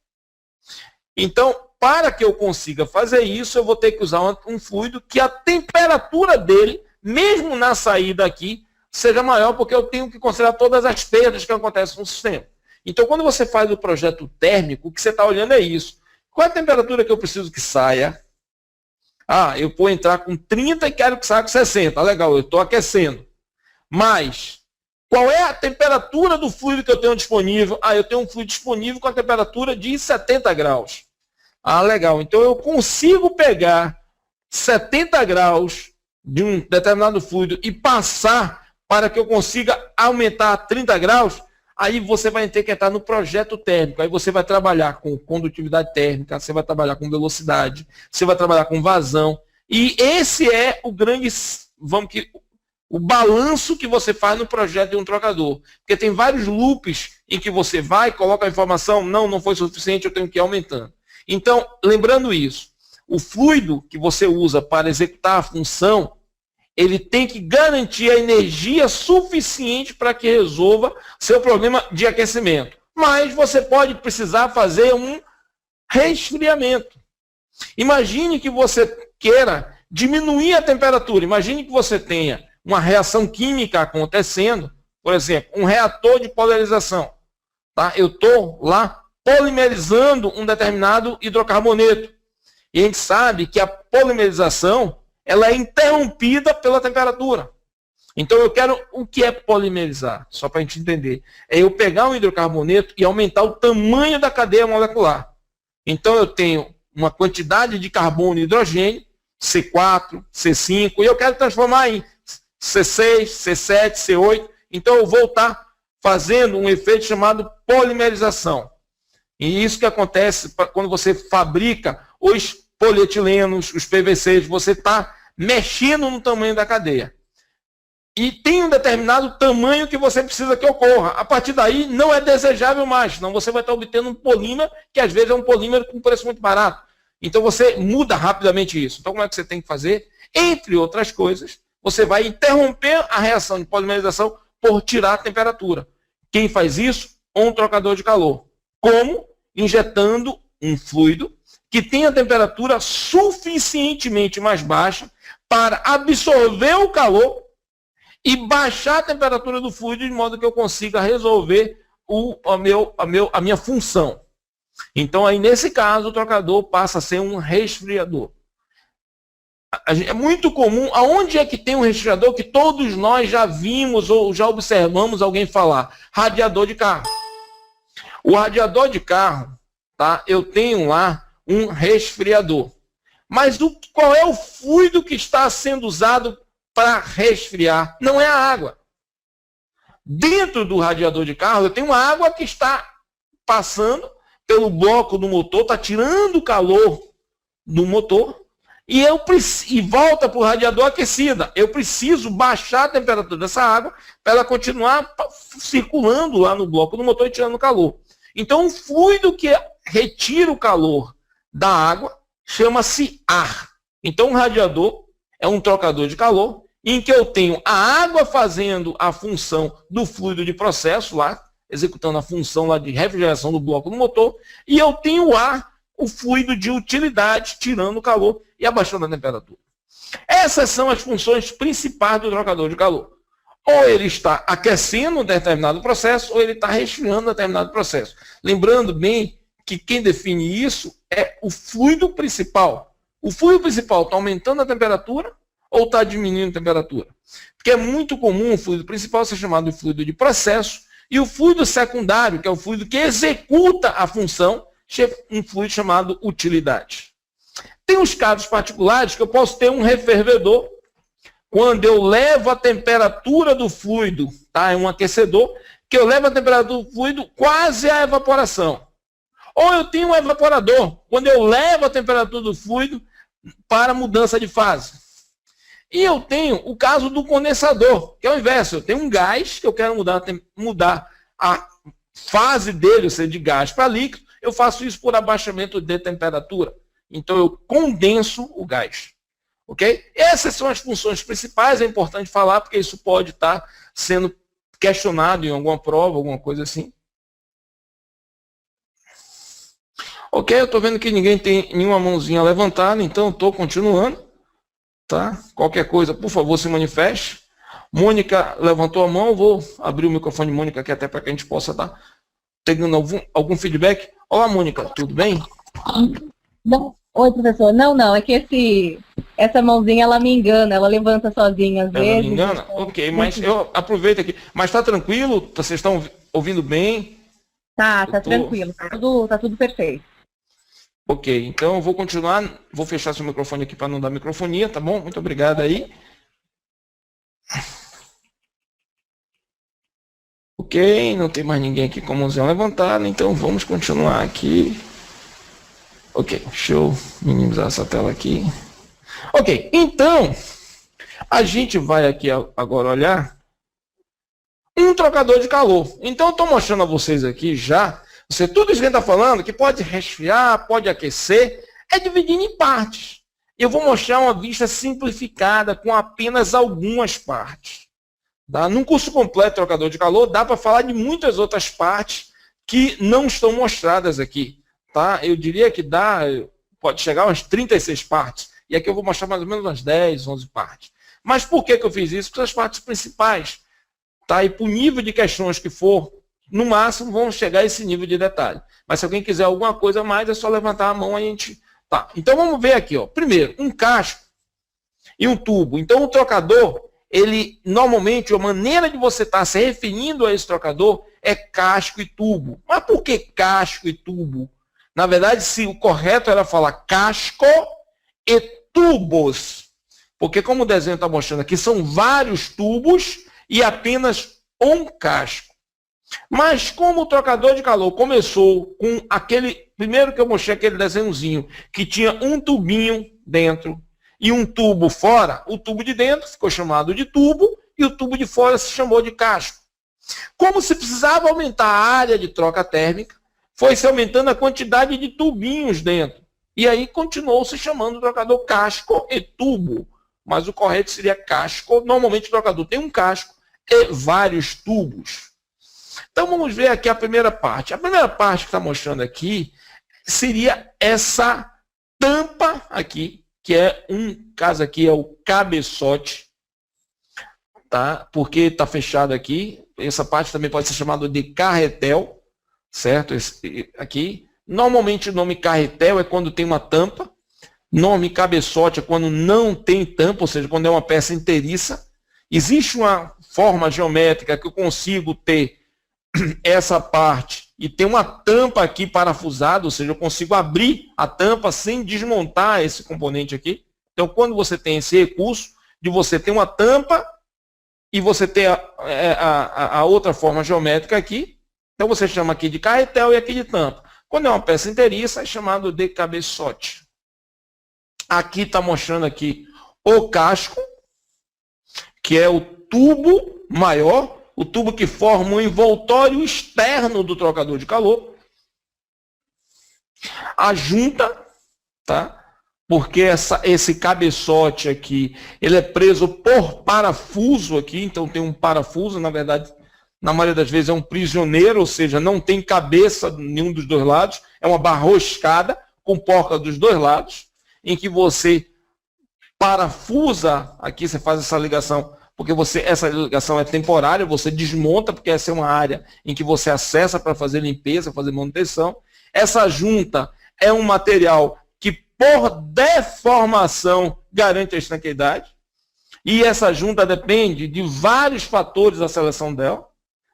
Então, para que eu consiga fazer isso, eu vou ter que usar um fluido que a temperatura dele, mesmo na saída aqui, seja maior, porque eu tenho que considerar todas as perdas que acontecem no sistema. Então, quando você faz o projeto térmico, o que você está olhando é isso. Qual é a temperatura que eu preciso que saia? Ah, eu vou entrar com 30 e quero que saia com 60. Legal, eu estou aquecendo. Mas qual é a temperatura do fluido que eu tenho disponível? Ah, eu tenho um fluido disponível com a temperatura de 70 graus. Ah, legal. Então eu consigo pegar 70 graus de um determinado fluido e passar para que eu consiga aumentar a 30 graus. Aí você vai ter que entrar no projeto térmico. Aí você vai trabalhar com condutividade térmica, você vai trabalhar com velocidade, você vai trabalhar com vazão. E esse é o grande, o balanço que você faz no projeto de um trocador. Porque tem vários loops em que você vai, coloca a informação, não foi suficiente, eu tenho que ir aumentando. Então, lembrando isso, o fluido que você usa para executar a função, ele tem que garantir a energia suficiente para que resolva seu problema de aquecimento. Mas você pode precisar fazer um resfriamento. Imagine que você queira diminuir a temperatura. Imagine que você tenha uma reação química acontecendo, por exemplo, um reator de polarização. Tá? Eu estou lá polimerizando um determinado hidrocarboneto. E a gente sabe que a polimerização ela é interrompida pela temperatura. Então eu quero, o que é polimerizar? Só para a gente entender. É eu pegar um hidrocarboneto e aumentar o tamanho da cadeia molecular. Então eu tenho uma quantidade de carbono e hidrogênio, C4, C5, e eu quero transformar em C6, C7, C8. Então eu vou estar fazendo um efeito chamado polimerização. E isso que acontece quando você fabrica os polietilenos, os PVCs, você está mexendo no tamanho da cadeia. E tem um determinado tamanho que você precisa que ocorra. A partir daí, não é desejável mais, senão você vai estar obtendo um polímero, que às vezes é um polímero com preço muito barato. Então você muda rapidamente isso. Então como é que você tem que fazer? Entre outras coisas, você vai interromper a reação de polimerização por tirar a temperatura. Quem faz isso? Um trocador de calor. Como? Injetando um fluido que tenha temperatura suficientemente mais baixa para absorver o calor e baixar a temperatura do fluido de modo que eu consiga resolver a minha função. Então, aí nesse caso, o trocador passa a ser um resfriador. É muito comum, aonde é que tem um resfriador que todos nós já vimos ou já observamos alguém falar? Radiador de carro. O radiador de carro, tá? Eu tenho lá um resfriador. Mas qual é o fluido que está sendo usado para resfriar? Não é a água. Dentro do radiador de carro, eu tenho uma água que está passando pelo bloco do motor, está tirando o calor do motor e volta para o radiador aquecida. Eu preciso baixar a temperatura dessa água para ela continuar circulando lá no bloco do motor e tirando o calor. Então, o fluido que retira o calor da água chama-se ar. Então, um radiador é um trocador de calor em que eu tenho a água fazendo a função do fluido de processo lá, executando a função lá de refrigeração do bloco do motor, e eu tenho o ar, o fluido de utilidade, tirando o calor e abaixando a temperatura. Essas são as funções principais do trocador de calor. Ou ele está aquecendo um determinado processo, ou ele está resfriando um determinado processo. Lembrando bem que quem define isso é o fluido principal. O fluido principal está aumentando a temperatura ou está diminuindo a temperatura? Porque é muito comum o fluido principal ser chamado de fluido de processo e o fluido secundário, que é o fluido que executa a função, um fluido chamado utilidade. Tem os casos particulares que eu posso ter um refervedor quando eu levo a temperatura do fluido, tá? É um aquecedor, que eu levo a temperatura do fluido quase à evaporação. Ou eu tenho um evaporador, quando eu levo a temperatura do fluido para mudança de fase. E eu tenho o caso do condensador, que é o inverso. Eu tenho um gás que eu quero mudar a fase dele, ou seja, de gás para líquido. Eu faço isso por abaixamento de temperatura. Então eu condenso o gás. Ok? Essas são as funções principais, é importante falar, porque isso pode estar sendo questionado em alguma prova, alguma coisa assim. Ok, eu estou vendo que ninguém tem nenhuma mãozinha levantada, então eu estou continuando. Tá? Qualquer coisa, por favor, se manifeste. Mônica levantou a mão, eu vou abrir o microfone de Mônica aqui até para que a gente possa estar tendo algum feedback. Olá, Mônica, tudo bem? Não. Oi, professor. Não, é que essa mãozinha, ela me engana, ela levanta sozinha às vezes. Ela me engana? Ok, mas eu aproveito aqui. Mas está tranquilo? Vocês estão ouvindo bem? Tá tranquilo, tá tudo perfeito. Ok, então eu vou continuar, vou fechar seu microfone aqui para não dar microfonia, tá bom? Muito obrigado aí. Ok, não tem mais ninguém aqui com a mãozinha levantada, então vamos continuar aqui. Ok, deixa eu minimizar essa tela aqui. Ok, então, A gente vai aqui agora olhar um trocador de calor. Então eu estou mostrando a vocês aqui já, tudo isso que a gente está falando, que pode resfriar, pode aquecer, é dividindo em partes. Eu vou mostrar uma vista simplificada com apenas algumas partes. Tá? Num curso completo de trocador de calor, dá para falar de muitas outras partes que não estão mostradas aqui. Tá? Eu diria que pode chegar a umas 36 partes. E aqui eu vou mostrar mais ou menos umas 10, 11 partes. Mas por que eu fiz isso? Porque as partes principais, tá? E por nível de questões que for, no máximo vão chegar a esse nível de detalhe. Mas se alguém quiser alguma coisa a mais, é só levantar a mão e a gente... Tá. Então vamos ver aqui, ó. Primeiro, um casco e um tubo. Então o trocador, ele normalmente, a maneira de você estar se referindo a esse trocador é casco e tubo. Mas por que casco e tubo? Na verdade, se o correto era falar casco e tubos. Porque como o desenho está mostrando aqui, são vários tubos e apenas um casco. Mas como o trocador de calor começou com aquele, primeiro que eu mostrei aquele desenhozinho, que tinha um tubinho dentro e um tubo fora, o tubo de dentro ficou chamado de tubo e o tubo de fora se chamou de casco. Como se precisava aumentar a área de troca térmica, foi se aumentando a quantidade de tubinhos dentro. E aí continuou se chamando o trocador casco e tubo. Mas o correto seria casco. Normalmente o trocador tem um casco e vários tubos. Então vamos ver aqui a primeira parte. A primeira parte que está mostrando aqui seria essa tampa aqui, que é caso aqui é o cabeçote, tá? Porque está fechado aqui. Essa parte também pode ser chamada de carretel, certo? Aqui. Normalmente o nome carretel é quando tem uma tampa. Nome cabeçote é quando não tem tampa, ou seja, quando é uma peça inteiriça. Existe uma forma geométrica que eu consigo ter essa parte e tem uma tampa aqui parafusada, ou seja, eu consigo abrir a tampa sem desmontar esse componente aqui. Então, quando você tem esse recurso de você ter uma tampa e você ter a outra forma geométrica aqui, então você chama aqui de carretel e aqui de tampa. Quando é uma peça inteiriça, é chamado de cabeçote. Aqui está mostrando aqui o casco, que é o tubo maior, o tubo que forma o envoltório externo do trocador de calor. A junta, tá? Porque esse cabeçote aqui, ele é preso por parafuso aqui, então tem um parafuso, na verdade, na maioria das vezes é um prisioneiro, ou seja, não tem cabeça em nenhum dos dois lados, é uma barra roscada com porca dos dois lados, em que você parafusa, aqui você faz essa ligação, porque essa ligação é temporária, você desmonta, porque essa é uma área em que você acessa para fazer limpeza, fazer manutenção. Essa junta é um material que, por deformação, garante a estanqueidade. E essa junta depende de vários fatores da seleção dela.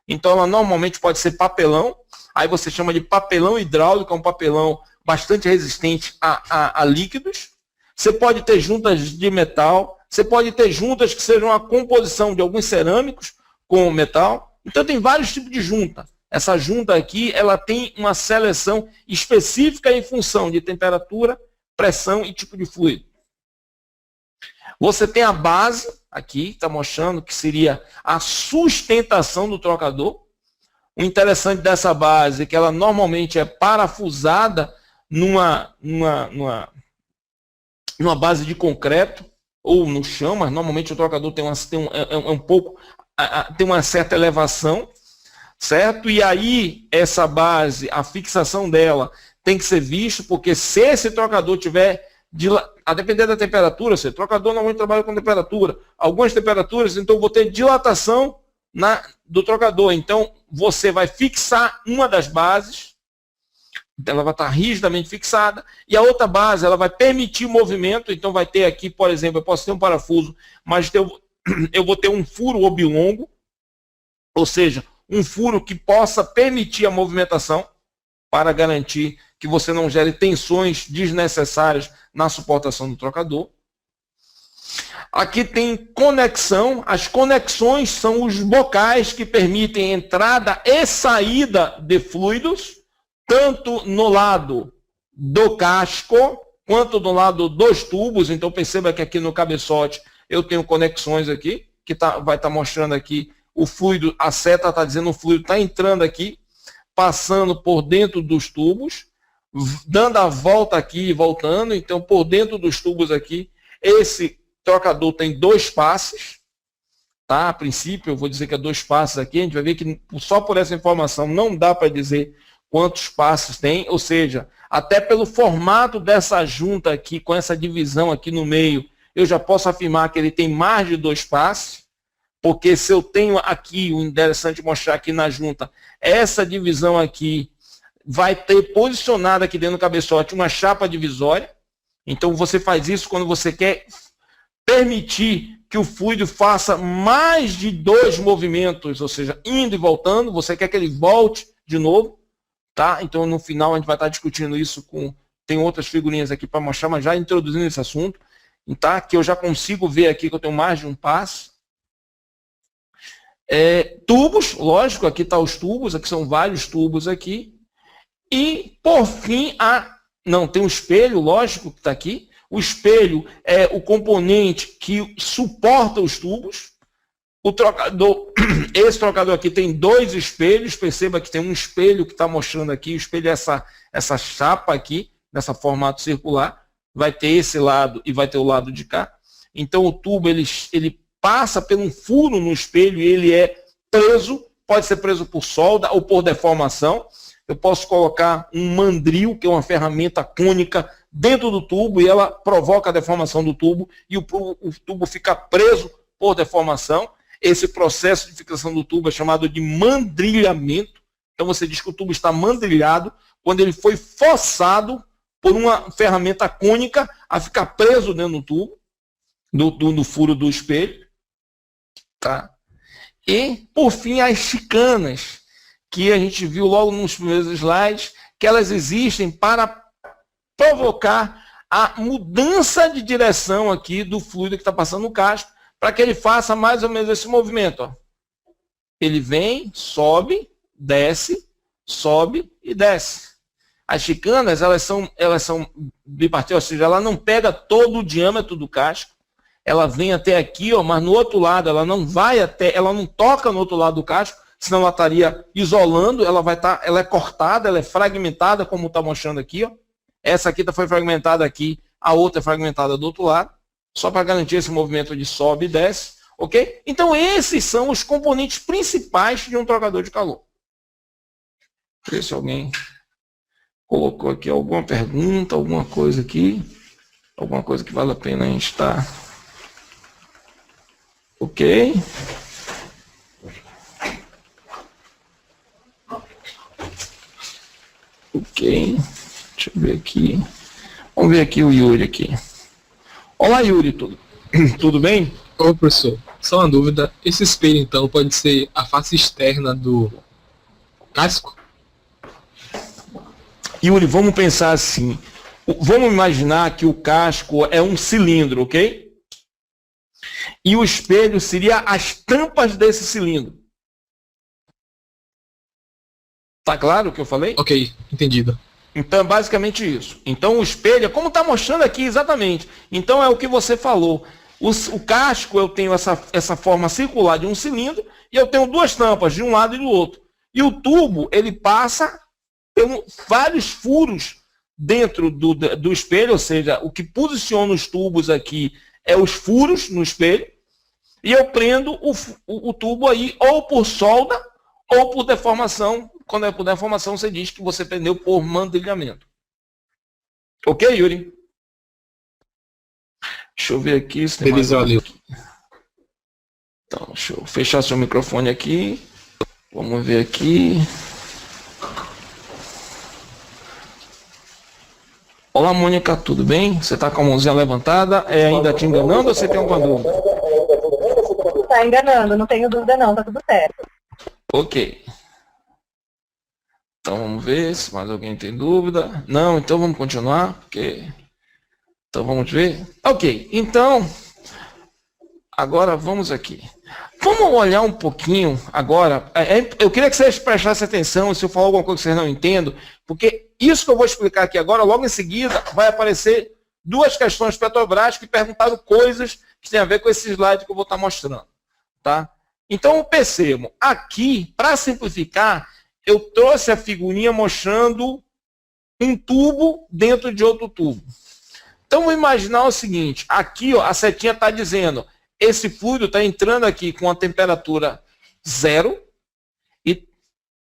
Então, ela normalmente pode ser papelão. Aí você chama de papelão hidráulico, é um papelão bastante resistente a líquidos. Você pode ter juntas de metal. Você pode ter juntas que sejam a composição de alguns cerâmicos com metal. Então, tem vários tipos de junta. Essa junta aqui, ela tem uma seleção específica em função de temperatura, pressão e tipo de fluido. Você tem a base, aqui está mostrando que seria a sustentação do trocador. O interessante dessa base é que ela normalmente é parafusada numa base de concreto ou no chão, mas normalmente o trocador tem uma certa elevação, certo? E aí essa base, a fixação dela tem que ser vista, porque se esse trocador tiver, a depender da temperatura, o trocador normalmente trabalha com temperatura, algumas temperaturas, então eu vou ter dilatação do trocador, então você vai fixar uma das bases, ela vai estar rigidamente fixada, e a outra base ela vai permitir o movimento, então vai ter aqui, por exemplo, eu posso ter um parafuso, mas eu vou ter um furo oblongo, ou seja, um furo que possa permitir a movimentação para garantir que você não gere tensões desnecessárias na suportação do trocador. Aqui tem conexão, as conexões são os bocais que permitem entrada e saída de fluidos, tanto no lado do casco, quanto no lado dos tubos. Então perceba que aqui no cabeçote eu tenho conexões aqui, que vai estar mostrando aqui o fluido, a seta está dizendo o fluido está entrando aqui, passando por dentro dos tubos, dando a volta aqui e voltando. Então, por dentro dos tubos aqui, esse trocador tem 2 passes, tá? A princípio, eu vou dizer que é 2 passes aqui, a gente vai ver que só por essa informação não dá para dizer quantos passes tem, ou seja, até pelo formato dessa junta aqui, com essa divisão aqui no meio, eu já posso afirmar que ele tem mais de 2 passes, porque se eu tenho aqui, o interessante mostrar aqui na junta, essa divisão aqui vai ter posicionado aqui dentro do cabeçote uma chapa divisória. Então você faz isso quando você quer permitir que o fluido faça mais de 2 movimentos, ou seja, indo e voltando, você quer que ele volte de novo, tá? Então no final a gente vai estar discutindo isso tem outras figurinhas aqui para mostrar, mas já introduzindo esse assunto, tá? Que eu já consigo ver aqui que eu tenho mais de um passo. Tubos, lógico, aqui tá os tubos, aqui são vários tubos aqui. E, por fim, tem um espelho, lógico, que está aqui. O espelho é o componente que suporta os tubos. O trocador, esse trocador aqui tem 2 espelhos. Perceba que tem um espelho que está mostrando aqui. O espelho é essa chapa aqui, nessa formato circular. Vai ter esse lado e vai ter o lado de cá. Então, o tubo, ele passa por um furo no espelho e ele é preso. Pode ser preso por solda ou por deformação. Eu posso colocar um mandril, que é uma ferramenta cônica, dentro do tubo e ela provoca a deformação do tubo e o tubo fica preso por deformação. Esse processo de fixação do tubo é chamado de mandrilhamento. Então você diz que o tubo está mandrilhado quando ele foi forçado por uma ferramenta cônica a ficar preso dentro do tubo, no furo do espelho. Tá? E, por fim, as chicanas, que a gente viu logo nos primeiros slides, que elas existem para provocar a mudança de direção aqui do fluido que está passando no casco, para que ele faça mais ou menos esse movimento. Ó. Ele vem, sobe, desce, sobe e desce. As chicanas, elas são bipartidas, ou seja, ela não pega todo o diâmetro do casco, ela vem até aqui, ó, mas no outro lado, ela não toca no outro lado do casco, senão ela estaria isolando, ela é cortada, ela é fragmentada, como está mostrando aqui, ó. Essa aqui foi fragmentada aqui, a outra é fragmentada do outro lado, só para garantir esse movimento de sobe e desce, ok? Então esses são os componentes principais de um trocador de calor. Deixa eu ver se alguém colocou aqui alguma pergunta, alguma coisa aqui, alguma coisa que vale a pena a gente estar... Ok? Ok, deixa eu ver aqui. Vamos ver aqui o Yuri aqui. Olá, Yuri, tudo bem? Ô, professor, só uma dúvida. Esse espelho, então, pode ser a face externa do casco? Yuri, vamos pensar assim. Vamos imaginar que o casco é um cilindro, ok? E o espelho seria as tampas desse cilindro. Tá claro o que eu falei? Ok, entendido. Então é basicamente isso. Então o espelho é como está mostrando aqui exatamente. Então é o que você falou. O casco, eu tenho essa forma circular de um cilindro e eu tenho 2 tampas, de um lado e do outro. E o tubo, ele passa por vários furos dentro do espelho, ou seja, o que posiciona os tubos aqui é os furos no espelho, e eu prendo o tubo aí ou por solda ou por deformação. Quando é por deformação, você diz que você prendeu por mandrilhamento. Ok, Yuri? Deixa eu ver aqui se tem mais valeu. Aqui. Então, deixa eu fechar seu microfone aqui. Vamos ver aqui. Olá, Mônica, tudo bem? Você está com a mãozinha levantada? Ainda te enganando ou você tem alguma dúvida? Está enganando, não tenho dúvida não, tá tudo certo. Ok. Então vamos ver se mais alguém tem dúvida. Não, então vamos continuar, porque... Então vamos ver. Ok, então, agora vamos aqui. Vamos olhar um pouquinho agora. Eu queria que vocês prestassem atenção se eu falar alguma coisa que vocês não entendam, porque isso que eu vou explicar aqui agora, logo em seguida, vai aparecer 2 questões Petrobras que perguntaram coisas que tem a ver com esse slide que eu vou estar mostrando. Tá? Então, percebam, aqui, para simplificar, eu trouxe a figurinha mostrando um tubo dentro de outro tubo. Então, vou imaginar o seguinte, aqui ó, a setinha está dizendo, esse fluido está entrando aqui com a temperatura 0,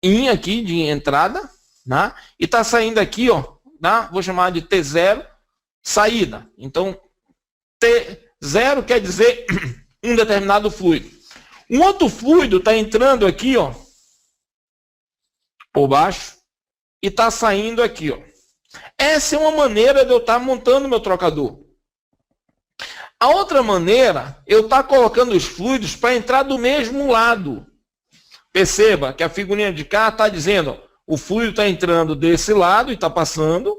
e aqui de entrada, né? E está saindo aqui, ó, né? Vou chamar de T0, saída. Então, T0 quer dizer um determinado fluido. Um outro fluido está entrando aqui, ó, por baixo, e está saindo aqui, ó. Essa é uma maneira de eu estar montando meu trocador. A outra maneira, eu estar colocando os fluidos para entrar do mesmo lado. Perceba que a figurinha de cá está dizendo, ó, o fluido está entrando desse lado e está passando,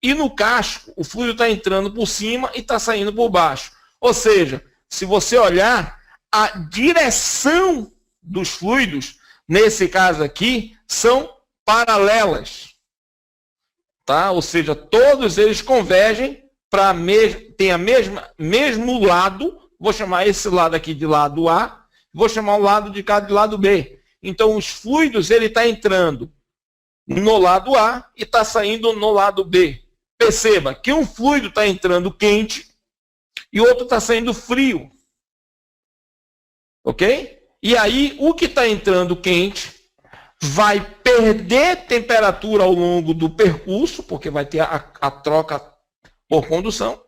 e no casco, o fluido está entrando por cima e está saindo por baixo. Ou seja, se você olhar, a direção dos fluidos, nesse caso aqui, são paralelas. Tá? Ou seja, todos eles convergem para tem a mesmo lado, vou chamar esse lado aqui de lado A, vou chamar o lado de cá de lado B. Então, os fluidos, ele está entrando no lado A e está saindo no lado B. Perceba que um fluido está entrando quente e o outro está saindo frio. Ok? E aí, o que está entrando quente vai perder temperatura ao longo do percurso, porque vai ter a troca por condução,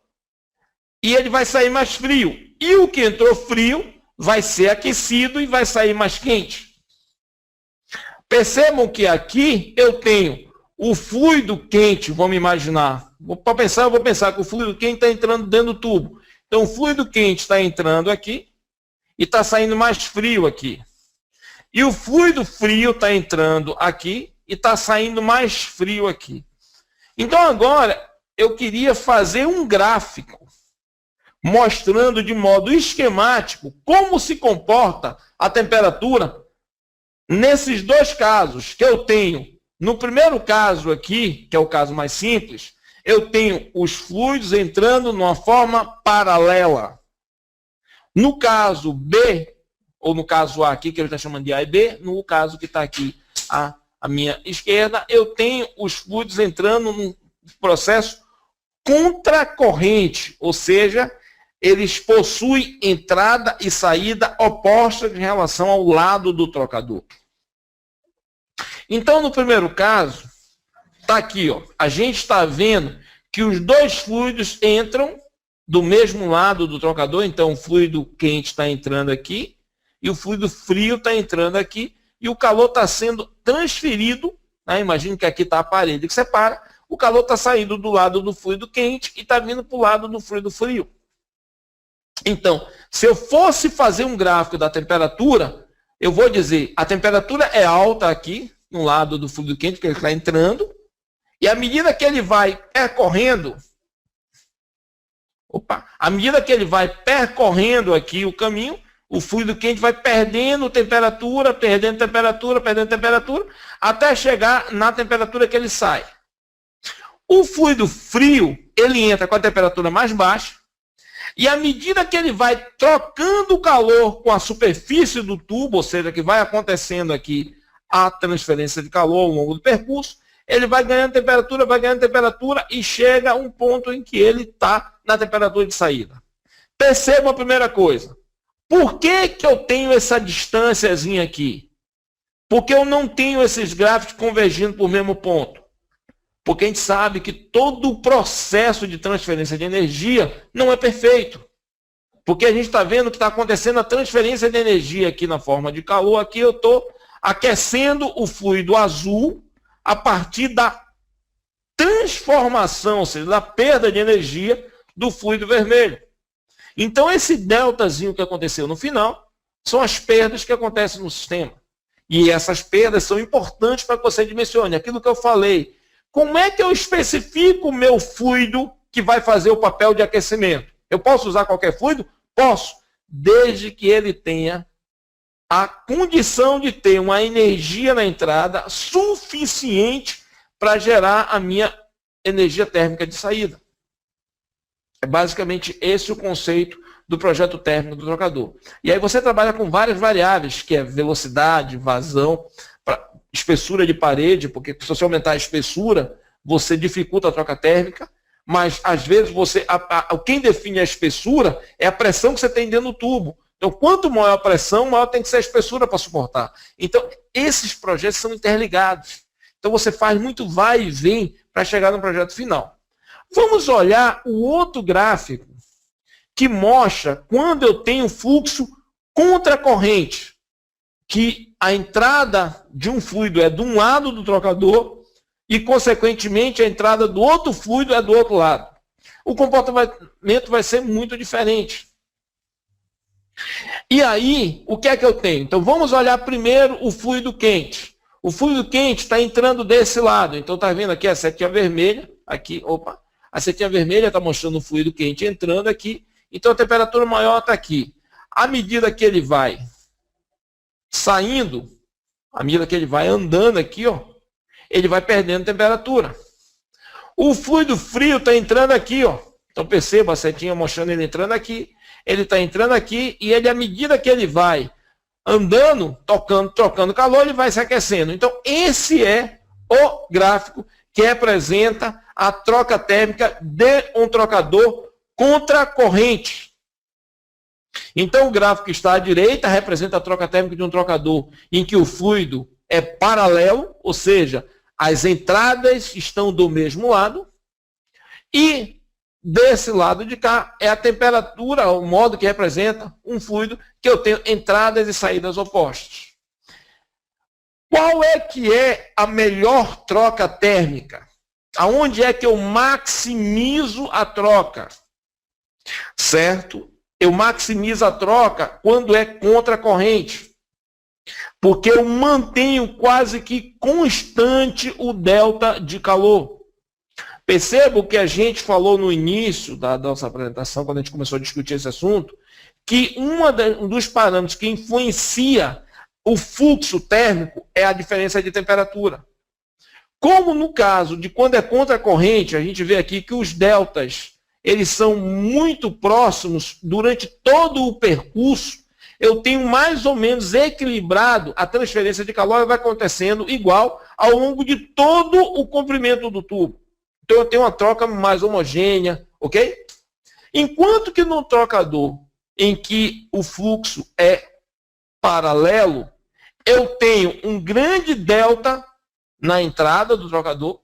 e ele vai sair mais frio. E o que entrou frio vai ser aquecido e vai sair mais quente. Percebam que aqui eu tenho o fluido quente, vamos imaginar. Eu vou pensar que o fluido quente está entrando dentro do tubo. Então, o fluido quente está entrando aqui e está saindo mais frio aqui. E o fluido frio está entrando aqui e está saindo mais frio aqui. Então, agora, eu queria fazer um gráfico mostrando de modo esquemático como se comporta a temperatura nesses dois casos que eu tenho. No primeiro caso aqui, que é o caso mais simples, eu tenho os fluidos entrando numa forma paralela. No caso B, ou no caso A aqui, que ele está chamando de A e B, no caso que está aqui à minha esquerda, eu tenho os fluidos entrando num processo contracorrente, ou seja, eles possuem entrada e saída opostas em relação ao lado do trocador. Então, no primeiro caso, está aqui, ó, a gente está vendo que os dois fluidos entram do mesmo lado do trocador, então o fluido quente está entrando aqui, e o fluido frio está entrando aqui, e o calor está sendo transferido, né? Imagina que aqui está a parede que separa, o calor está saindo do lado do fluido quente e está vindo para o lado do fluido frio. Então, se eu fosse fazer um gráfico da temperatura, eu vou dizer, a temperatura é alta aqui, no lado do fluido quente, que ele está entrando, e à medida que ele vai percorrendo, à medida que ele vai percorrendo aqui o caminho, o fluido quente vai perdendo temperatura, até chegar na temperatura que ele sai. O fluido frio, ele entra com a temperatura mais baixa, e à medida que ele vai trocando o calor com a superfície do tubo, ou seja, que vai acontecendo aqui a transferência de calor ao longo do percurso, ele vai ganhando temperatura e chega a um ponto em que ele está na temperatura de saída. Perceba a primeira coisa. Por que que eu tenho essa distânciazinha aqui? Porque eu não tenho esses gráficos convergindo para o mesmo ponto. Porque a gente sabe que todo o processo de transferência de energia não é perfeito. Porque a gente está vendo que está acontecendo a transferência de energia aqui na forma de calor. Aqui eu estou aquecendo o fluido azul a partir da transformação, ou seja, da perda de energia do fluido vermelho. Então, esse deltazinho que aconteceu no final são as perdas que acontecem no sistema. E essas perdas são importantes para que você dimensione. Aquilo que eu falei. Como é que eu especifico o meu fluido que vai fazer o papel de aquecimento? Eu posso usar qualquer fluido? Posso, desde que ele tenha a condição de ter uma energia na entrada suficiente para gerar a minha energia térmica de saída. É basicamente esse o conceito do projeto térmico do trocador. E aí você trabalha com várias variáveis, que é velocidade, vazão, espessura de parede, porque se você aumentar a espessura, você dificulta a troca térmica, mas às vezes quem define a espessura é a pressão que você tem dentro do tubo. Então, quanto maior a pressão, maior tem que ser a espessura para suportar. Então, esses projetos são interligados. Então, você faz muito vai e vem para chegar no projeto final. Vamos olhar o outro gráfico que mostra quando eu tenho fluxo contracorrente, que a entrada de um fluido é de um lado do trocador e, consequentemente, a entrada do outro fluido é do outro lado. O comportamento vai ser muito diferente. E aí, o que é que eu tenho? Então, vamos olhar primeiro o fluido quente. O fluido quente está entrando desse lado. Então, está vendo aqui a setinha vermelha. Aqui, opa. A setinha vermelha está mostrando o fluido quente entrando aqui. Então, a temperatura maior está aqui. À medida que ele vai saindo, à medida que ele vai andando aqui, ó, ele vai perdendo temperatura. O fluido frio está entrando aqui, ó. Então, perceba a setinha mostrando ele entrando aqui. Ele está entrando aqui e ele, à medida que ele vai andando, trocando calor, ele vai se aquecendo. Então, esse é o gráfico que representa a troca térmica de um trocador contracorrente. Então, o gráfico que está à direita representa a troca térmica de um trocador em que o fluido é paralelo, ou seja, as entradas estão do mesmo lado, e desse lado de cá é a temperatura, o modo que representa um fluido que eu tenho entradas e saídas opostas. Qual é que é a melhor troca térmica? Aonde é que eu maximizo a troca? Certo? Eu maximizo a troca quando é contracorrente. Porque eu mantenho quase que constante o delta de calor. Perceba o que a gente falou no início da nossa apresentação, quando a gente começou a discutir esse assunto, que um dos parâmetros que influencia o fluxo térmico é a diferença de temperatura. Como no caso de quando é contracorrente, a gente vê aqui que os deltas eles são muito próximos durante todo o percurso, eu tenho mais ou menos equilibrado, a transferência de calor vai acontecendo igual ao longo de todo o comprimento do tubo. Então, eu tenho uma troca mais homogênea, ok? Enquanto que no trocador, em que o fluxo é paralelo, eu tenho um grande delta na entrada do trocador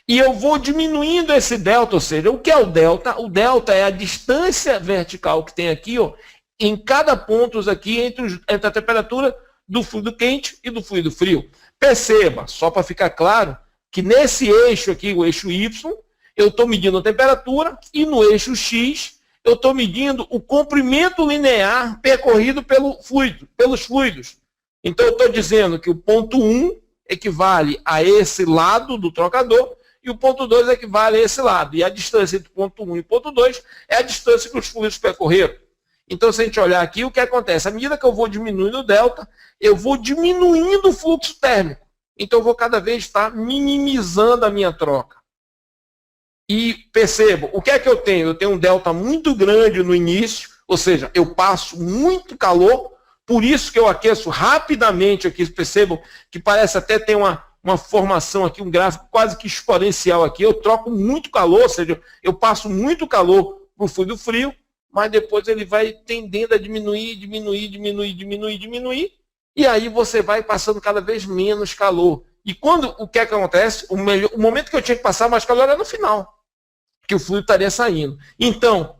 e eu vou diminuindo esse delta, ou seja, o que é o delta? O delta é a distância vertical que tem aqui, ó, em cada ponto aqui entre a temperatura do fluido quente e do fluido frio. Perceba, só para ficar claro, que nesse eixo aqui, o eixo Y, eu estou medindo a temperatura e no eixo X eu estou medindo o comprimento linear percorrido pelos fluidos. Então eu estou dizendo que o ponto 1 equivale a esse lado do trocador e o ponto 2 equivale a esse lado. E a distância entre o ponto 1 e o ponto 2 é a distância que os fluidos percorreram. Então, se a gente olhar aqui, o que acontece? À medida que eu vou diminuindo o delta, eu vou diminuindo o fluxo térmico. Então, eu vou cada vez estar minimizando a minha troca. E percebo, o que é que eu tenho? Eu tenho um delta muito grande no início, ou seja, eu passo muito calor, por isso que eu aqueço rapidamente aqui. Percebam que parece até ter uma formação aqui, um gráfico quase que exponencial aqui. Eu troco muito calor, ou seja, eu passo muito calor para o fluido frio, mas depois ele vai tendendo a diminuir, e aí você vai passando cada vez menos calor. E o que é que acontece? O momento que eu tinha que passar mais calor era no final, que o fluido estaria saindo. Então,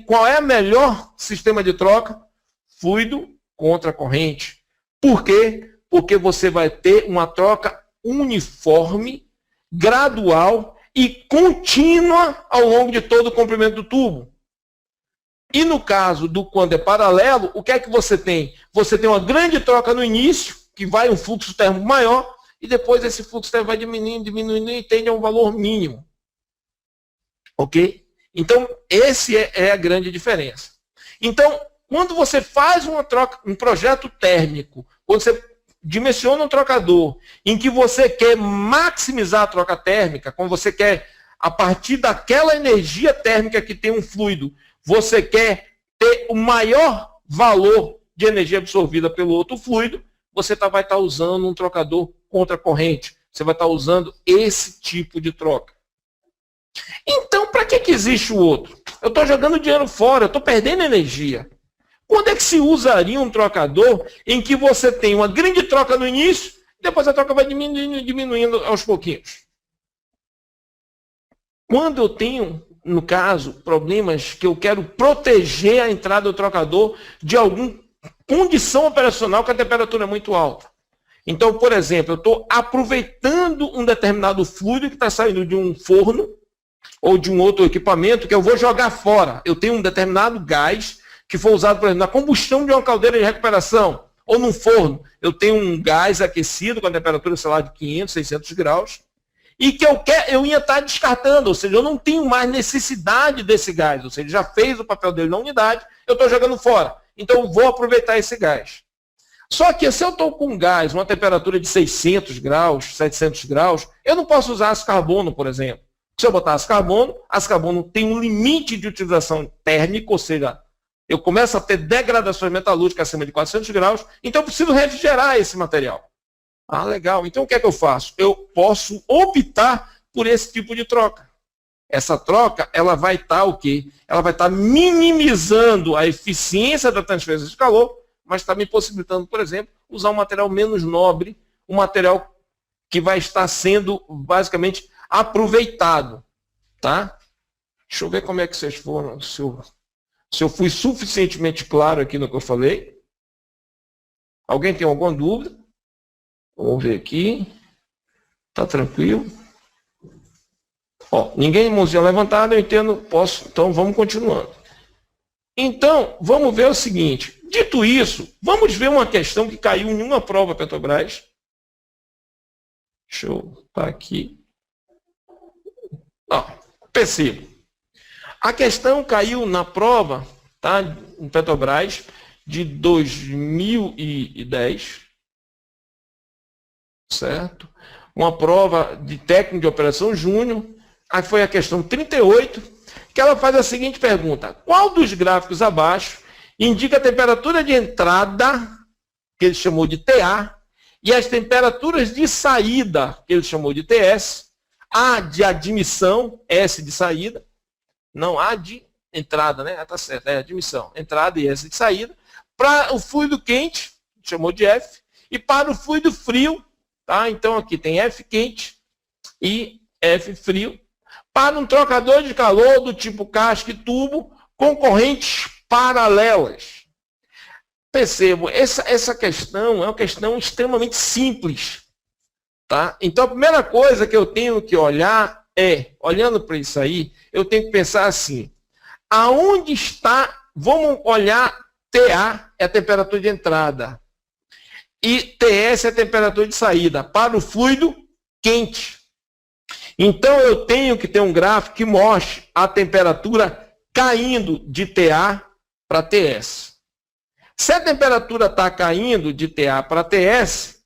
qual é o melhor sistema de troca? Fluido contra corrente. Por quê? Porque você vai ter uma troca uniforme, gradual e contínua ao longo de todo o comprimento do tubo. E no caso do quando é paralelo, o que é que você tem? Você tem uma grande troca no início, que vai um fluxo térmico maior, e depois esse fluxo térmico vai diminuindo e tende a um valor mínimo. Ok? Então, esse é a grande diferença. Então, quando você faz um projeto térmico, quando você dimensiona um trocador, em que você quer maximizar a troca térmica, quando você quer a partir daquela energia térmica que tem um fluido, você quer ter o maior valor de energia absorvida pelo outro fluido, você vai estar usando um trocador contra corrente. Você vai estar usando esse tipo de troca. Então, para que existe o outro? Eu estou jogando dinheiro fora, eu estou perdendo energia. Quando é que se usaria um trocador em que você tem uma grande troca no início, e depois a troca vai diminuindo aos pouquinhos? Quando eu tenho, no caso, problemas que eu quero proteger a entrada do trocador de alguma condição operacional que a temperatura é muito alta. Então, por exemplo, eu estou aproveitando um determinado fluido que está saindo de um forno ou de um outro equipamento que eu vou jogar fora. Eu tenho um determinado gás que foi usado, por exemplo, na combustão de uma caldeira de recuperação ou num forno. Eu tenho um gás aquecido com a temperatura, sei lá, de 500, 600 graus e que eu ia estar descartando, ou seja, eu não tenho mais necessidade desse gás, ou seja, já fez o papel dele na unidade, eu estou jogando fora. Então, eu vou aproveitar esse gás. Só que se eu estou com gás, uma temperatura de 600 graus, 700 graus, eu não posso usar aço carbono, por exemplo. Se eu botar aço carbono tem um limite de utilização térmica, ou seja, eu começo a ter degradações metalúrgicas acima de 400 graus, então eu preciso refrigerar esse material. Ah, legal. Então o que é que eu faço? Eu posso optar por esse tipo de troca. Essa troca, ela vai estar o quê? Ela vai estar minimizando a eficiência da transferência de calor, mas está me possibilitando, por exemplo, usar um material menos nobre, um material que vai estar sendo basicamente aproveitado. Tá? Deixa eu ver como é que vocês foram, se eu fui suficientemente claro aqui no que eu falei. Alguém tem alguma dúvida? Vamos ver aqui. Tá tranquilo? Ó, ninguém mãozinha levantada, eu entendo, posso, então vamos continuando. Então, vamos ver o seguinte. Dito isso, vamos ver uma questão que caiu em uma prova Petrobras. Deixa eu botar aqui. Ó, perceba. A questão caiu na prova, tá, em Petrobras, de 2010, certo? Uma prova de técnico de operação júnior. Aí foi a questão 38, que ela faz a seguinte pergunta. Qual dos gráficos abaixo indica a temperatura de entrada, que ele chamou de TA, e as temperaturas de saída, que ele chamou de TS, A de admissão, S de saída, não A de entrada, né? Tá certo, é admissão, entrada e S de saída, para o fluido quente, chamou de F, e para o fluido frio, tá? Então aqui tem F quente e F frio, para um trocador de calor do tipo casca e tubo com correntes paralelas. Percebo, essa questão é uma questão extremamente simples. Tá? Então, a primeira coisa que eu tenho que olhar é, olhando para isso aí, eu tenho que pensar assim, aonde está, vamos olhar, TA é a temperatura de entrada e TS é a temperatura de saída para o fluido quente. Então, eu tenho que ter um gráfico que mostre a temperatura caindo de TA para TS. Se a temperatura está caindo de TA para TS,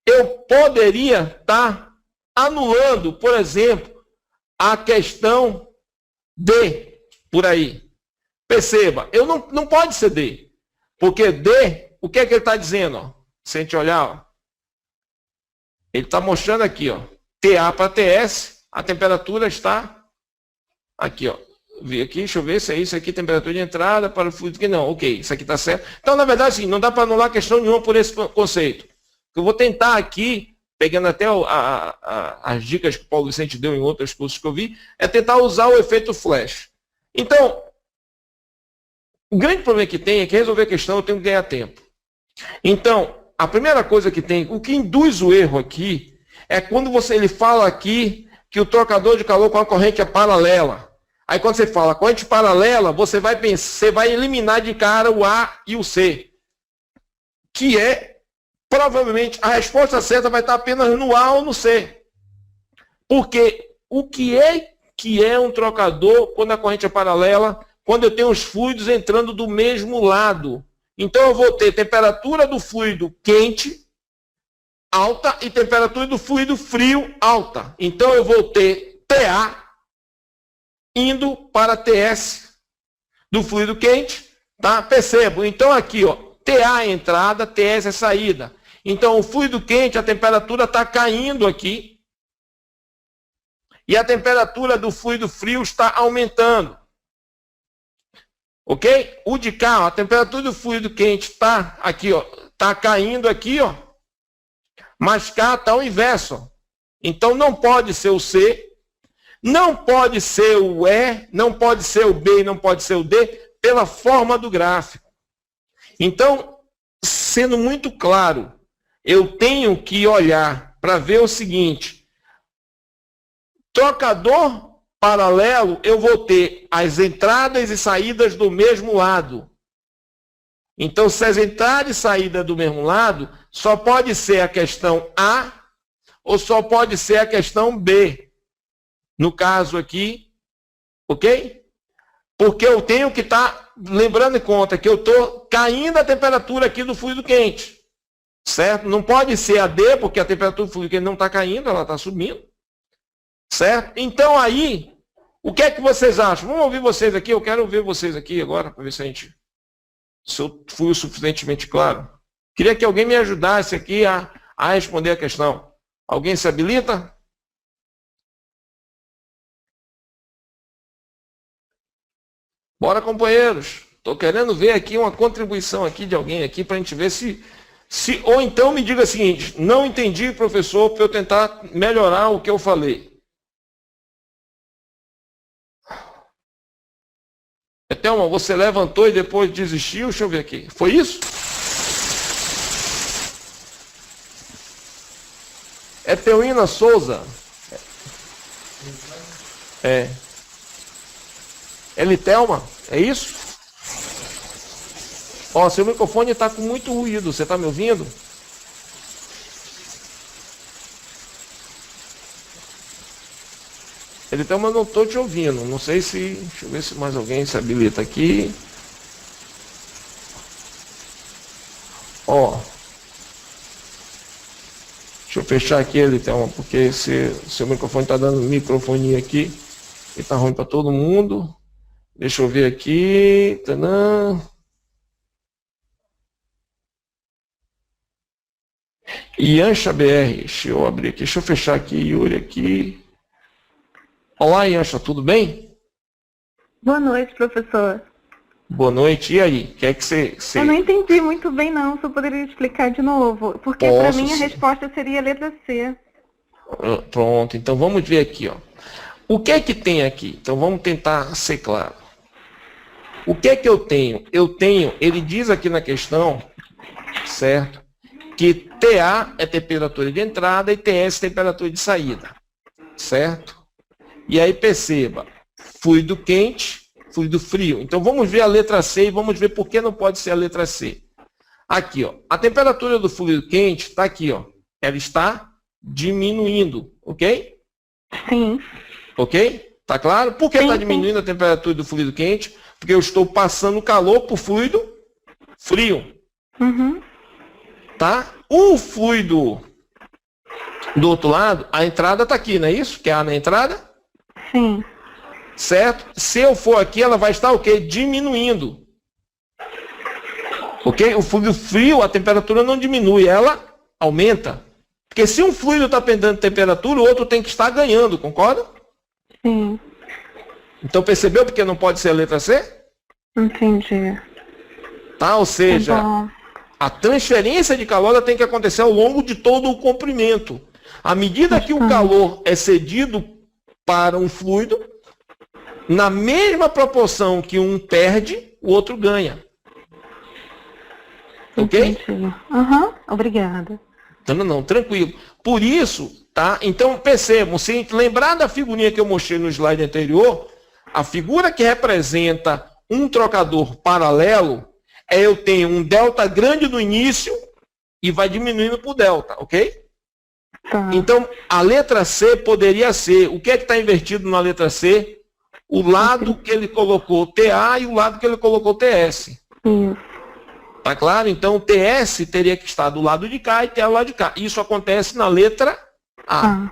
eu poderia estar anulando, por exemplo, a questão D, por aí. Perceba, eu não pode ser D, porque D, o que é que ele está dizendo? Ó? Se a gente olhar, ó, ele está mostrando aqui, ó, TA para TS, a temperatura está aqui, ó. Vi aqui, deixa eu ver se é isso aqui, temperatura de entrada para o fluido que não. Ok, isso aqui está certo. Então, na verdade, sim, não dá para anular questão nenhuma por esse conceito. Eu vou tentar aqui, pegando até as dicas que o Paulo Vicente deu em outros cursos que eu vi, é tentar usar o efeito flash. Então, o grande problema que tem é que resolver a questão eu tenho que ganhar tempo. Então, a primeira coisa que tem, o que induz o erro aqui, é quando ele fala aqui que o trocador de calor com a corrente é paralela. Aí quando você fala corrente paralela, você vai eliminar de cara o A e o C. Que é, provavelmente, a resposta certa vai estar apenas no A ou no C. Porque o que é um trocador quando a corrente é paralela? Quando eu tenho os fluidos entrando do mesmo lado. Então eu vou ter temperatura do fluido quente alta e temperatura do fluido frio alta. Então eu vou ter TA indo para TS do fluido quente, tá? Percebam, então aqui, ó, TA é entrada, TS é saída. Então o fluido quente, a temperatura está caindo aqui, e a temperatura do fluido frio está aumentando. Ok? O de cá, ó, a temperatura do fluido quente está aqui, ó, está caindo aqui, ó, mas cá está o inverso. Ó. Então não pode ser o C, não pode ser o E, não pode ser o B e não pode ser o D, pela forma do gráfico. Então, sendo muito claro, eu tenho que olhar para ver o seguinte: trocador paralelo, eu vou ter as entradas e saídas do mesmo lado. Então, se as entradas e saídas do mesmo lado, só pode ser a questão A ou só pode ser a questão B. No caso aqui, ok? Porque eu tenho que estar lembrando em conta que eu estou caindo a temperatura aqui do fluido quente. Certo? Não pode ser a D, porque a temperatura do fluido quente não está caindo, ela está subindo. Certo? Então aí, o que é que vocês acham? Vamos ouvir vocês aqui, eu quero ouvir vocês aqui agora, para ver se eu fui o suficientemente claro. Queria que alguém me ajudasse aqui a responder a questão. Alguém se habilita? Bora, companheiros. Estou querendo ver aqui uma contribuição aqui de alguém aqui para a gente ver se... Ou então me diga o seguinte: não entendi, professor, para eu tentar melhorar o que eu falei. Thelma, você levantou e depois desistiu? Deixa eu ver aqui. Foi isso? É Teuína Souza. É. Thelma, é isso? Ó, seu microfone está com muito ruído. Você está me ouvindo? Thelma, eu não estou te ouvindo. Não sei se... Deixa eu ver se mais alguém se habilita aqui. Ó. Deixa eu fechar aqui, Thelma, porque seu microfone está dando microfonia aqui. E está ruim para todo mundo. Deixa eu ver aqui. Tanã. Yancha BR. Deixa eu abrir aqui. Deixa eu fechar aqui, Yuri aqui. Olá, Yancha, tudo bem? Boa noite, professor. Boa noite. E aí? Quer que você... Eu não entendi muito bem, não. Só poderia explicar de novo. Porque para mim a resposta seria a letra C. Pronto. Então vamos ver aqui, ó. O que é que tem aqui? Então vamos tentar ser claro. O que é que eu tenho? Eu tenho, ele diz aqui na questão, certo? Que TA é temperatura de entrada e TS é temperatura de saída. Certo? E aí perceba, fluido quente, fluido frio. Então vamos ver a letra C e vamos ver por que não pode ser a letra C. Aqui, ó, a temperatura do fluido quente está aqui, ó. Ela está diminuindo, ok? Sim. Ok? Tá claro? Por que está diminuindo a temperatura do fluido quente? Porque eu estou passando calor para o fluido frio. Uhum. Tá? O fluido do outro lado, a entrada está aqui, não é isso? Que é A na entrada? Sim. Certo? Se eu for aqui, ela vai estar o quê? Diminuindo. Ok? O fluido frio, a temperatura não diminui, ela aumenta. Porque se um fluido está perdendo temperatura, o outro tem que estar ganhando, concorda? Sim. Então percebeu porque não pode ser a letra C? Entendi. Tá? Ou seja, a transferência de calor ela tem que acontecer ao longo de todo o comprimento. À medida que o calor é cedido para um fluido, na mesma proporção que um perde, o outro ganha. Ok? Aham, obrigada. Não, tranquilo. Por isso, tá? Então percebam, se a gente lembrar da figurinha que eu mostrei no slide anterior, a figura que representa um trocador paralelo é eu tenho um delta grande no início e vai diminuindo para o delta, ok? Tá. Então, a letra C poderia ser, o que é que está invertido na letra C? O lado que ele colocou TA e o lado que ele colocou TS. Isso. Tá claro? Então, o TS teria que estar do lado de cá e TA do lado de cá. Isso acontece na letra A.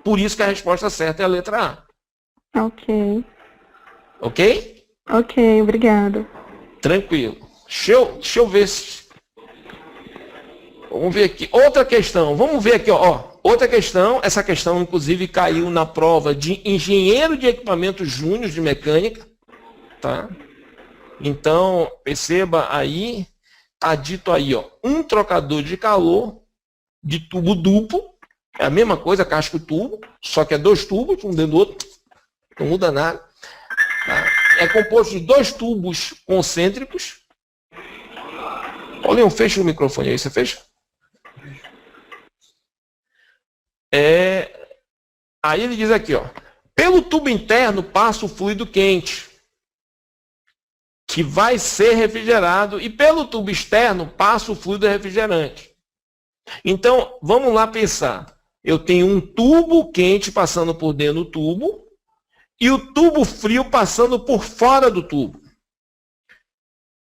Por isso que a resposta certa é a letra A. Ok. Ok? Ok, obrigado. Tranquilo. Deixa eu ver se... Vamos ver aqui. Outra questão. Vamos ver aqui, ó. Outra questão. Essa questão, inclusive, caiu na prova de engenheiro de equipamentos júnior de mecânica. Tá? Então, perceba aí. Está dito aí, ó. Um trocador de calor de tubo duplo. É a mesma coisa, casco-tubo. Só que é 2 tubos, um dentro do outro. Não muda nada. Tá? É composto de 2 tubos concêntricos. Olha, fecha o microfone aí, você fecha? Aí ele diz aqui, ó. Pelo tubo interno passa o fluido quente, que vai ser refrigerado, e pelo tubo externo passa o fluido refrigerante. Então, vamos lá pensar. Eu tenho um tubo quente passando por dentro do tubo, e o tubo frio passando por fora do tubo.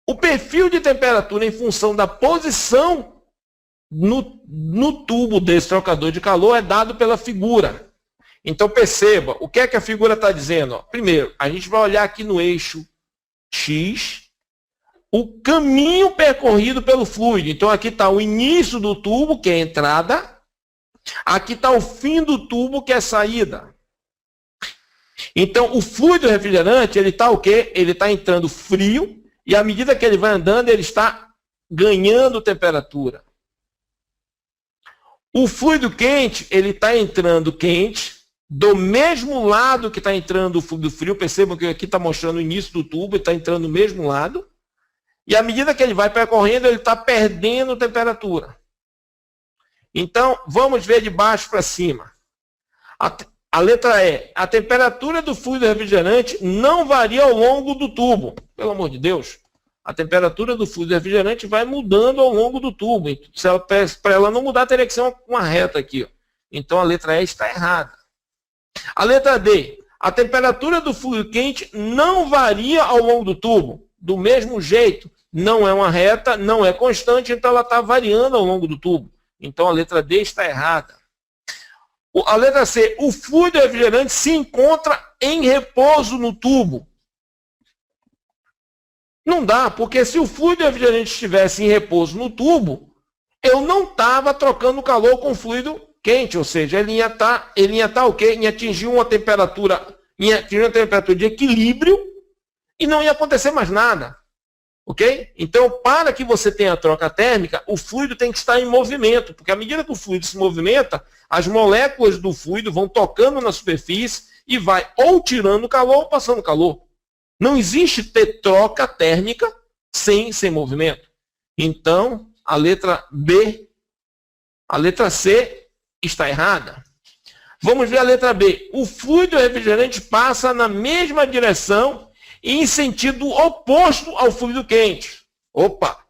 O perfil de temperatura em função da posição no tubo desse trocador de calor é dado pela figura. Então perceba, o que é que a figura está dizendo? Primeiro, a gente vai olhar aqui no eixo X, o caminho percorrido pelo fluido. Então aqui está o início do tubo, que é a entrada. Aqui está o fim do tubo, que é a saída. Então o fluido refrigerante, ele está o quê? Ele está entrando frio, e à medida que ele vai andando, ele está ganhando temperatura. O fluido quente, ele está entrando quente, do mesmo lado que está entrando o fluido frio. Percebam que aqui está mostrando o início do tubo, ele está entrando no mesmo lado. E à medida que ele vai percorrendo, ele está perdendo temperatura. Então, vamos ver de baixo para cima. A letra E. A temperatura do fluido refrigerante não varia ao longo do tubo. Pelo amor de Deus. A temperatura do fluido refrigerante vai mudando ao longo do tubo. Para ela não mudar, teria que ser uma reta aqui. Ó. Então, a letra E está errada. A letra D. A temperatura do fluido quente não varia ao longo do tubo. Do mesmo jeito, não é uma reta, não é constante, então ela está variando ao longo do tubo. Então, a letra D está errada. A letra C. O fluido refrigerante se encontra em repouso no tubo. Não dá, porque se o fluido refrigerante estivesse em repouso no tubo, eu não estava trocando calor com fluido quente, ou seja, ele ia estar o quê? Ia atingir uma temperatura de equilíbrio e não ia acontecer mais nada. Ok? Então, para que você tenha troca térmica, o fluido tem que estar em movimento, porque à medida que o fluido se movimenta, as moléculas do fluido vão tocando na superfície e vai ou tirando calor ou passando calor. Não existe ter troca térmica sem movimento. Então, a letra B, a letra C está errada. Vamos ver a letra B. O fluido refrigerante passa na mesma direção e em sentido oposto ao fluido quente. Opa!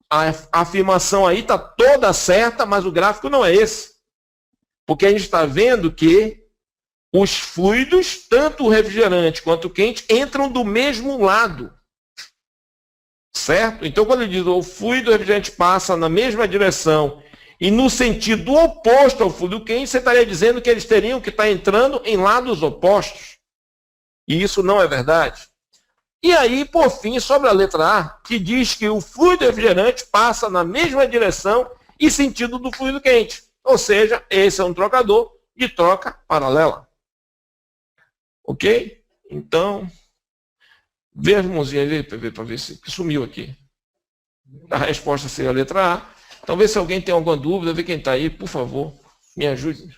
A afirmação aí está toda certa, mas o gráfico não é esse. Porque a gente está vendo que os fluidos, tanto o refrigerante quanto o quente, entram do mesmo lado. Certo? Então, quando ele diz o fluido refrigerante passa na mesma direção e no sentido oposto ao fluido quente, você estaria dizendo que eles teriam que estar entrando em lados opostos. E isso não é verdade. E aí, por fim, sobre a letra A, que diz que o fluido refrigerante passa na mesma direção e sentido do fluido quente. Ou seja, esse é um trocador de troca paralela. Ok? Então, vê as mãozinhas ali para ver se sumiu aqui. A resposta seria a letra A. Então, vê se alguém tem alguma dúvida, vê quem está aí, por favor, me ajude.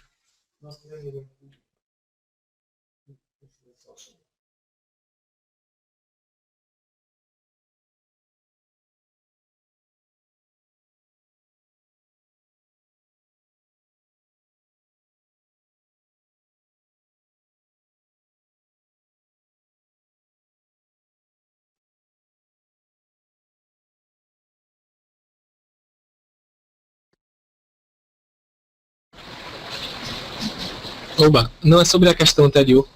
Oba, não é sobre a questão anterior.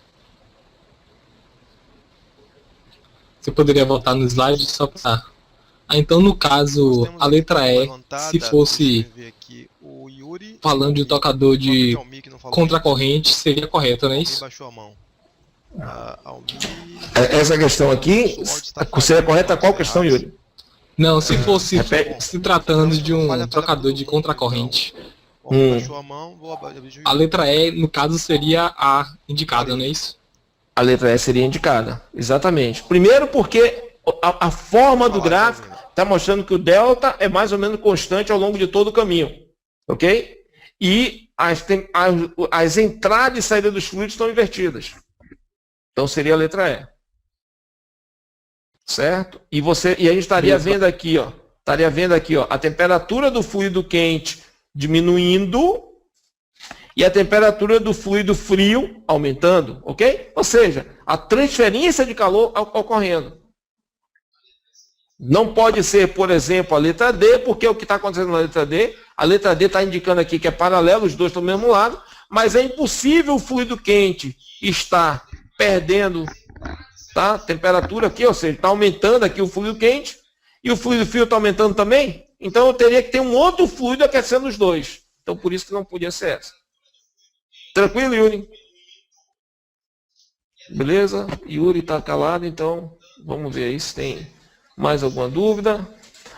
Você poderia voltar no slide só para... então, no caso, a letra E, se fosse falando de tocador de contracorrente, seria correto, não é isso? Essa questão aqui, seria correta qual questão, Yuri? Não, se fosse se tratando de um trocador de contracorrente. A letra E, no caso, seria a indicada, não é isso? A letra E seria indicada, exatamente. Primeiro porque a forma do gráfico está mostrando que o delta é mais ou menos constante ao longo de todo o caminho, ok? E as entradas e saídas dos fluidos estão invertidas. Então seria a letra E. Certo? E a gente estaria vendo aqui, ó, a temperatura do fluido quente diminuindo e a temperatura do fluido frio aumentando, ok? Ou seja, a transferência de calor ocorrendo. Não pode ser, por exemplo, a letra D, porque é o que está acontecendo na letra D. A letra D está indicando aqui que é paralelo, os dois estão do mesmo lado, mas é impossível o fluido quente estar perdendo, tá? Temperatura aqui, ou seja, está aumentando aqui o fluido quente e o fluido frio está aumentando também. Então eu teria que ter um outro fluido aquecendo os dois. Então por isso que não podia ser essa. Tranquilo, Yuri? Beleza? Yuri está calado, então vamos ver aí se tem mais alguma dúvida.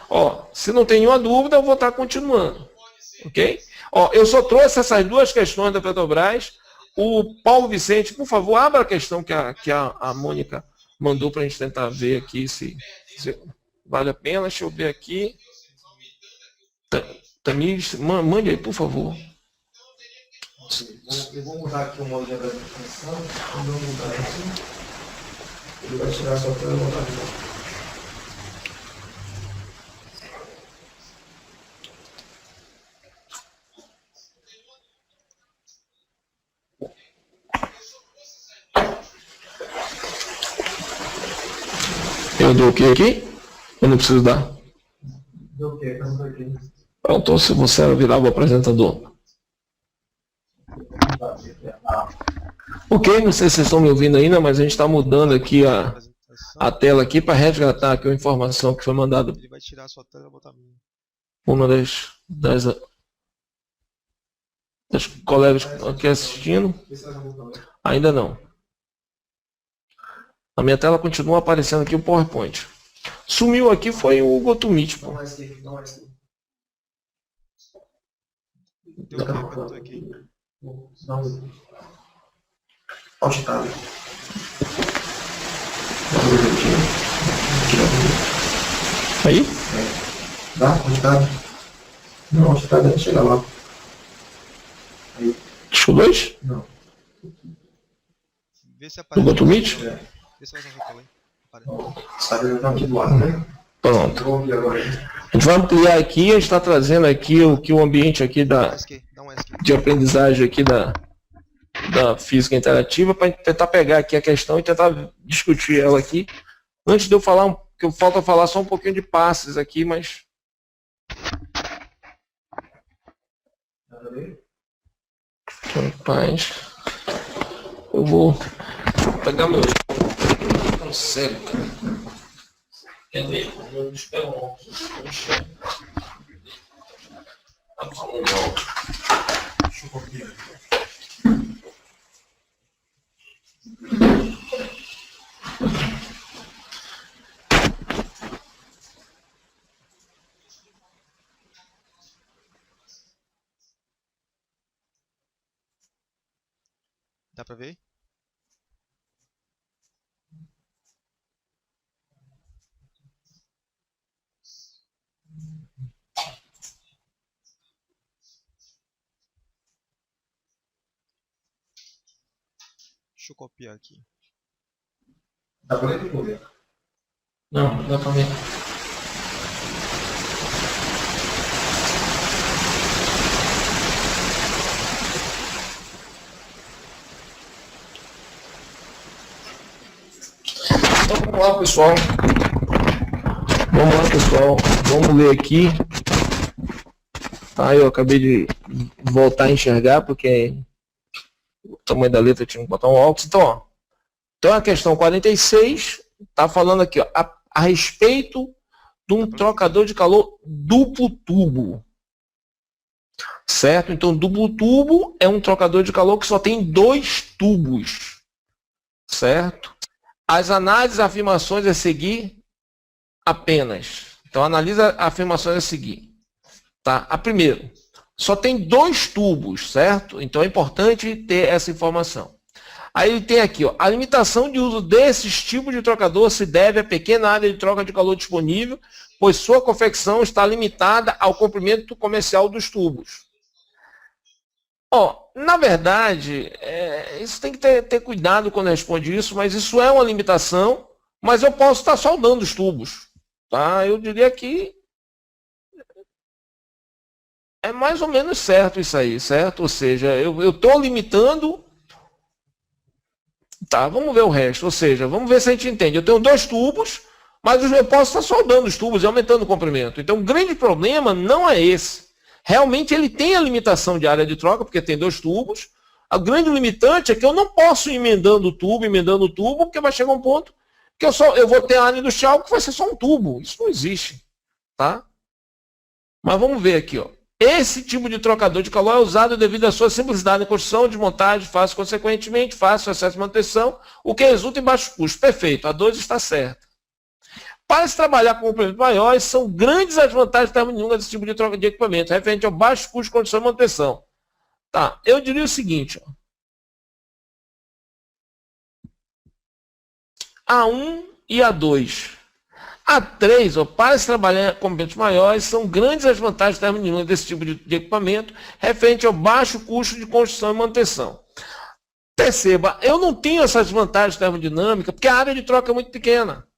Ó, se não tem nenhuma dúvida, eu vou estar continuando. Ok? Ó, eu só trouxe essas duas questões da Petrobras. O Paulo Vicente, por favor, abra a questão que a Mônica mandou para a gente tentar ver aqui se vale a pena. Deixa eu ver aqui. Tamires, mande aí, por favor. Eu vou mudar aqui o modo de apresentação. Eu vou mudar aqui. Ele vai tirar a sua tela e voltar de novo. Eu dou o que aqui? Eu não preciso dar. Deu o quê? Então, se você virar o apresentador. Ok, não sei se vocês estão me ouvindo ainda, mas a gente está mudando aqui a tela aqui para resgatar aqui a informação que foi mandada. Ele vai tirar a sua tela e botar a minha. Uma das colegas aqui assistindo. Ainda não. A minha tela continua aparecendo aqui o PowerPoint. Sumiu aqui foi o GoToMeet. Não mais aqui, não mais aqui. Deu o quê? Perguntou aqui. Não. Alt Tab. Aí? Dá? Alt Tab. Não, Alt Tab não chega lá. Aí. Deixa o 2? Não. Vê se Do aparece. GoToMeet? Vê se faz um recall, hein? Sabe, tá aqui do lado, né? Pronto. Eu vou abrir agora. A gente vai ampliar aqui, a gente está trazendo aqui o ambiente aqui Dá um ESC. de aprendizagem aqui da física interativa para tentar pegar aqui a questão e tentar discutir ela aqui. Antes de eu falar, que falta falar só um pouquinho de passes aqui, mas... Rapaz, eu vou pegar meu... Não sério, cara. Quer ver? Eu espero um óculos. Tá falando não. Deixa eu copiar. Dá pra ver? Deixa eu copiar aqui. Dá pra ver? Não, dá pra ver. Então, vamos lá, pessoal. Vamos ler aqui. Tá, eu acabei de voltar a enxergar, porque o tamanho da letra tinha que botar um óculos. Então, ó. Então, a questão 46 está falando aqui, ó, a respeito de um trocador de calor duplo tubo. Certo? Então, duplo tubo é um trocador de calor que só tem 2 tubos. certo? As análises, afirmações a seguir apenas. Então, analisa afirmações a seguir. Tá? A primeira, só tem 2 tubos, certo? Então, é importante ter essa informação. Aí ele tem aqui, ó, a limitação de uso desses tipos de trocador se deve à pequena área de troca de calor disponível, pois sua confecção está limitada ao comprimento comercial dos tubos. Ó, na verdade, isso tem que ter cuidado quando responde isso, mas isso é uma limitação, mas eu posso estar soldando os tubos. Tá? Eu diria que é mais ou menos certo isso aí, certo? Ou seja, eu estou limitando. Tá, vamos ver o resto. Ou seja, vamos ver se a gente entende. Eu tenho 2 tubos, mas eu posso estar soldando os tubos e aumentando o comprimento. Então, o grande problema não é esse. Realmente, ele tem a limitação de área de troca, porque tem 2 tubos. O grande limitante é que eu não posso ir emendando o tubo, porque vai chegar um ponto que eu vou ter a área industrial que vai ser só um tubo. Isso não existe. Tá? Mas vamos ver aqui, ó. Esse tipo de trocador de calor é usado devido à sua simplicidade de construção, de montagem, fácil, consequentemente, fácil acesso e manutenção, o que resulta em baixo custo. Perfeito, a 2 está certa. Para se trabalhar com complementos maiores, são grandes as vantagens termodinâmicas desse tipo de troca de equipamento, referente ao baixo custo de construção e manutenção. Tá, eu diria o seguinte, ó. A1 e A2. A3, ó, para se trabalhar com componentes maiores, são grandes as vantagens termodinâmicas desse tipo de equipamento, referente ao baixo custo de construção e manutenção. Perceba, eu não tenho essas vantagens termodinâmicas, porque a área de troca é muito pequena.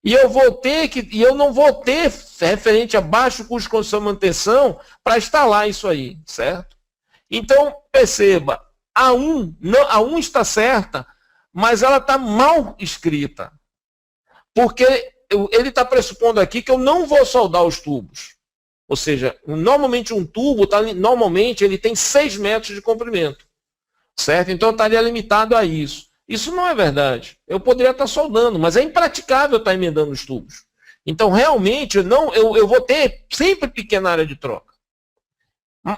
E eu não vou ter, referente a baixo custo de construção e manutenção, para instalar isso aí, certo? Então, perceba, A1 está certa, mas ela está mal escrita. Porque ele está pressupondo aqui que eu não vou soldar os tubos. Ou seja, normalmente um tubo, normalmente ele tem 6 metros de comprimento. Certo? Então eu estaria limitado a isso. Isso não é verdade. Eu poderia estar soldando, mas é impraticável estar emendando os tubos. Então realmente eu vou ter sempre pequena área de troca.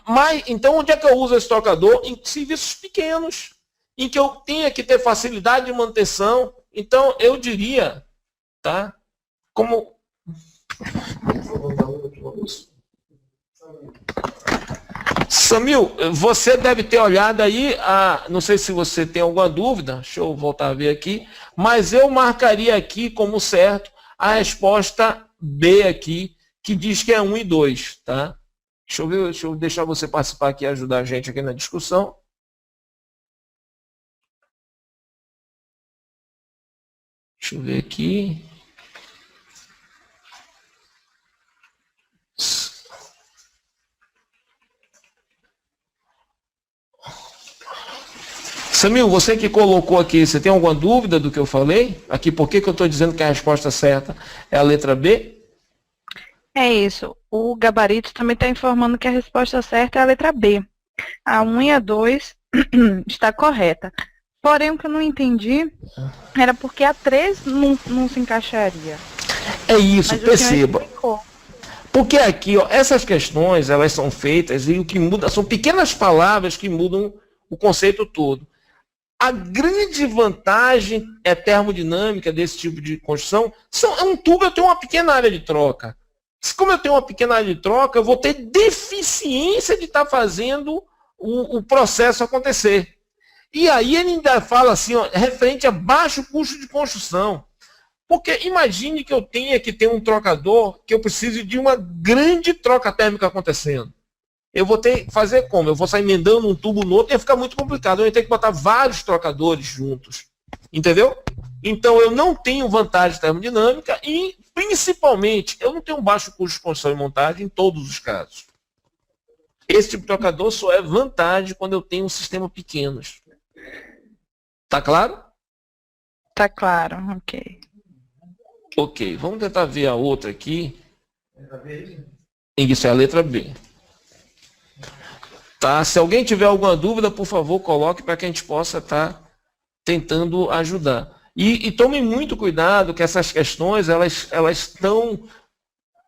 Mas, então onde é que eu uso esse trocador? Em serviços pequenos, em que eu tenha que ter facilidade de manutenção. Então eu diria... Tá? Como... Samil, você deve ter olhado aí, não sei se você tem alguma dúvida, deixa eu voltar a ver aqui, mas eu marcaria aqui como certo a resposta B aqui, que diz que é 1 e 2. Tá? Deixa eu deixar você participar aqui e ajudar a gente aqui na discussão. Deixa eu ver aqui. Samil, você que colocou aqui, você tem alguma dúvida do que eu falei? Aqui, por que eu estou dizendo que a resposta certa é a letra B? É isso. O gabarito também está informando que a resposta certa é a letra B. A 1 e a 2 está correta. Porém, o que eu não entendi era porque a 3 não se encaixaria. É isso, mas perceba. Porque aqui, ó, essas questões, elas são feitas e o que muda são pequenas palavras que mudam o conceito todo. A grande vantagem termodinâmica desse tipo de construção é um tubo, eu tenho uma pequena área de troca. Como eu tenho uma pequena área de troca, eu vou ter deficiência de estar fazendo o processo acontecer. E aí ele ainda fala assim, ó, referente a baixo custo de construção. Porque imagine que eu tenha que ter um trocador que eu precise de uma grande troca térmica acontecendo. Eu vou ter que fazer como? Eu vou sair emendando um tubo no outro e ia ficar muito complicado. Eu ia ter que botar vários trocadores juntos. Entendeu? Então eu não tenho vantagem termodinâmica e, principalmente, eu não tenho baixo custo de construção e montagem em todos os casos. Esse tipo de trocador só é vantagem quando eu tenho um sistema pequeno. Tá claro? Tá claro, ok. Ok, vamos tentar ver a outra aqui. Isso é a letra B. Tá? Se alguém tiver alguma dúvida, por favor, coloque para que a gente possa estar tentando ajudar. E tome muito cuidado que essas questões, elas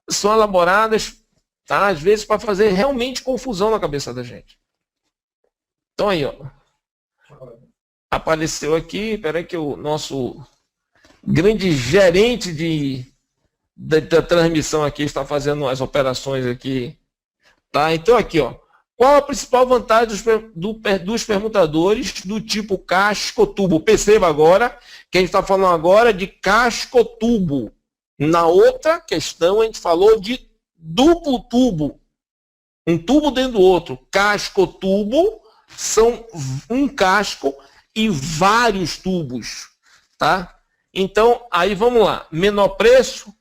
são elaboradas, tá? Às vezes, para fazer realmente confusão na cabeça da gente. Então aí, ó. Apareceu aqui, peraí que o nosso grande gerente da transmissão aqui está fazendo as operações aqui. Tá? Então aqui, ó. Qual a principal vantagem dos permutadores do tipo casco-tubo? Perceba agora que a gente está falando agora de casco-tubo. Na outra questão a gente falou de duplo tubo. Um tubo dentro do outro. Casco-tubo são um casco e vários tubos. Tá? Então, aí vamos lá. Menor preço,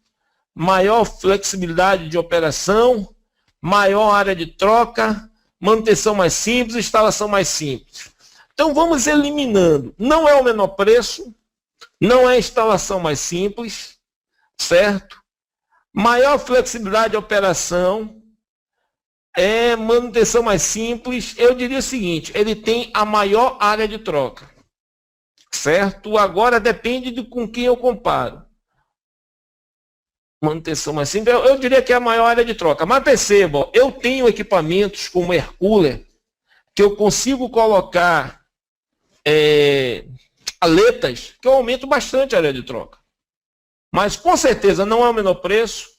maior flexibilidade de operação, maior área de troca, manutenção mais simples, instalação mais simples. Então vamos eliminando. Não é o menor preço, não é a instalação mais simples, certo? Maior flexibilidade de operação, é manutenção mais simples. Eu diria o seguinte, ele tem a maior área de troca, certo? Agora depende de com quem eu comparo. Manutenção mais simples, eu diria que é a maior área de troca. Mas perceba, ó, eu tenho equipamentos como Air Cooler, que eu consigo colocar aletas, que eu aumento bastante a área de troca. Mas com certeza não é o menor preço,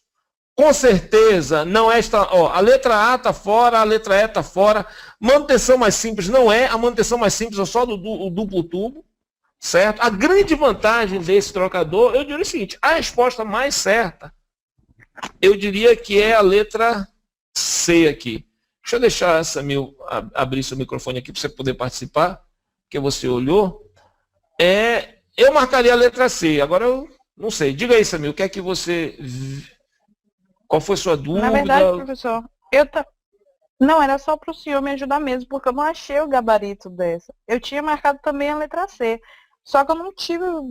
com certeza não é esta, ó, a letra A está fora, a letra E está fora. Manutenção mais simples não é, a manutenção mais simples é só do duplo tubo. Certo? A grande vantagem desse trocador, eu diria o seguinte, a resposta mais certa, eu diria que é a letra C aqui. Deixa eu deixar abrir seu microfone aqui para você poder participar, porque você olhou. Eu marcaria a letra C, agora eu não sei. Diga aí, Samir, o que é que você... Qual foi a sua dúvida? Na verdade, professor, não, era só para o senhor me ajudar mesmo, porque eu não achei o gabarito dessa. Eu tinha marcado também a letra C. Só que eu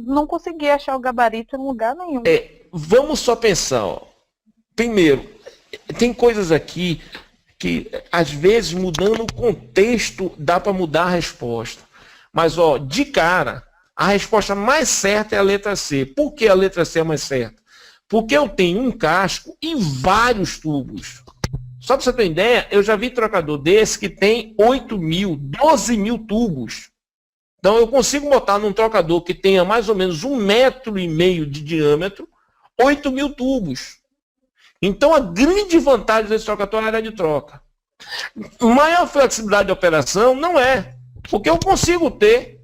não consegui achar o gabarito em lugar nenhum. Vamos só pensar, ó. Primeiro, tem coisas aqui que, às vezes, mudando o contexto, dá para mudar a resposta. Mas, ó, de cara, a resposta mais certa é a letra C. Por que a letra C é mais certa? Porque eu tenho um casco e vários tubos. Só para você ter ideia, eu já vi trocador desse que tem 8.000, 12.000 tubos. Então, eu consigo botar num trocador que tenha mais ou menos 1,5 metro de diâmetro, 8.000 tubos. Então, a grande vantagem desse trocador é a área de troca. Maior flexibilidade de operação não é, porque eu consigo ter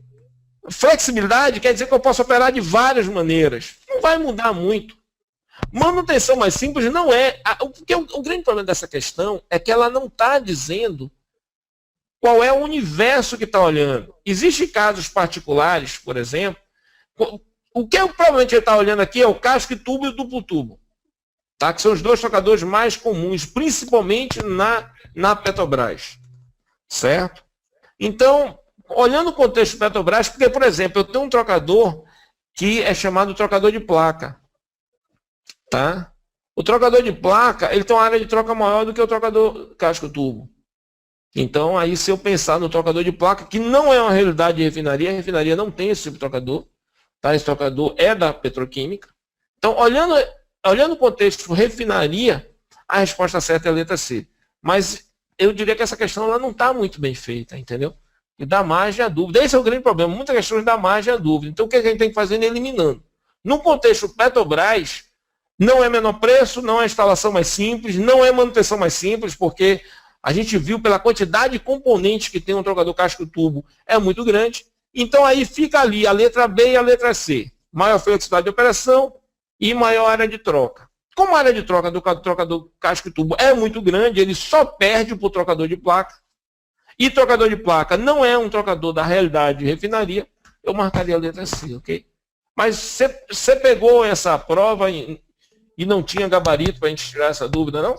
flexibilidade, quer dizer que eu posso operar de várias maneiras. Não vai mudar muito. Manutenção mais simples não é. Porque o grande problema dessa questão é que ela não está dizendo qual é o universo que está olhando. Existem casos particulares, por exemplo. O que provavelmente ele está olhando aqui é o casco e tubo e o duplo tubo. Tá? Que são os dois trocadores mais comuns, principalmente na Petrobras. Certo? Então, olhando o contexto Petrobras, porque, por exemplo, eu tenho um trocador que é chamado trocador de placa. Tá? O trocador de placa, ele tem uma área de troca maior do que o trocador casco-tubo. Então, aí se eu pensar no trocador de placa, que não é uma realidade de refinaria, a refinaria não tem esse tipo de trocador. Tá? Esse trocador é da petroquímica. Então, olhando o contexto refinaria, a resposta certa é a letra C. Mas eu diria que essa questão ela não está muito bem feita, entendeu? E dá margem à dúvida. Esse é o grande problema. Muitas questões dá margem à dúvida. Então, o que a gente tem que fazer? Eliminando. No contexto Petrobras, não é menor preço, não é instalação mais simples, não é manutenção mais simples, porque a gente viu pela quantidade de componentes que tem um trocador casco-tubo é muito grande. Então aí fica ali a letra B e a letra C. Maior flexibilidade de operação e maior área de troca. Como a área de troca do trocador casco-tubo é muito grande, ele só perde para o trocador de placa. E trocador de placa não é um trocador da realidade de refinaria, eu marcaria a letra C, ok? Mas você pegou essa prova e não tinha gabarito para a gente tirar essa dúvida, não?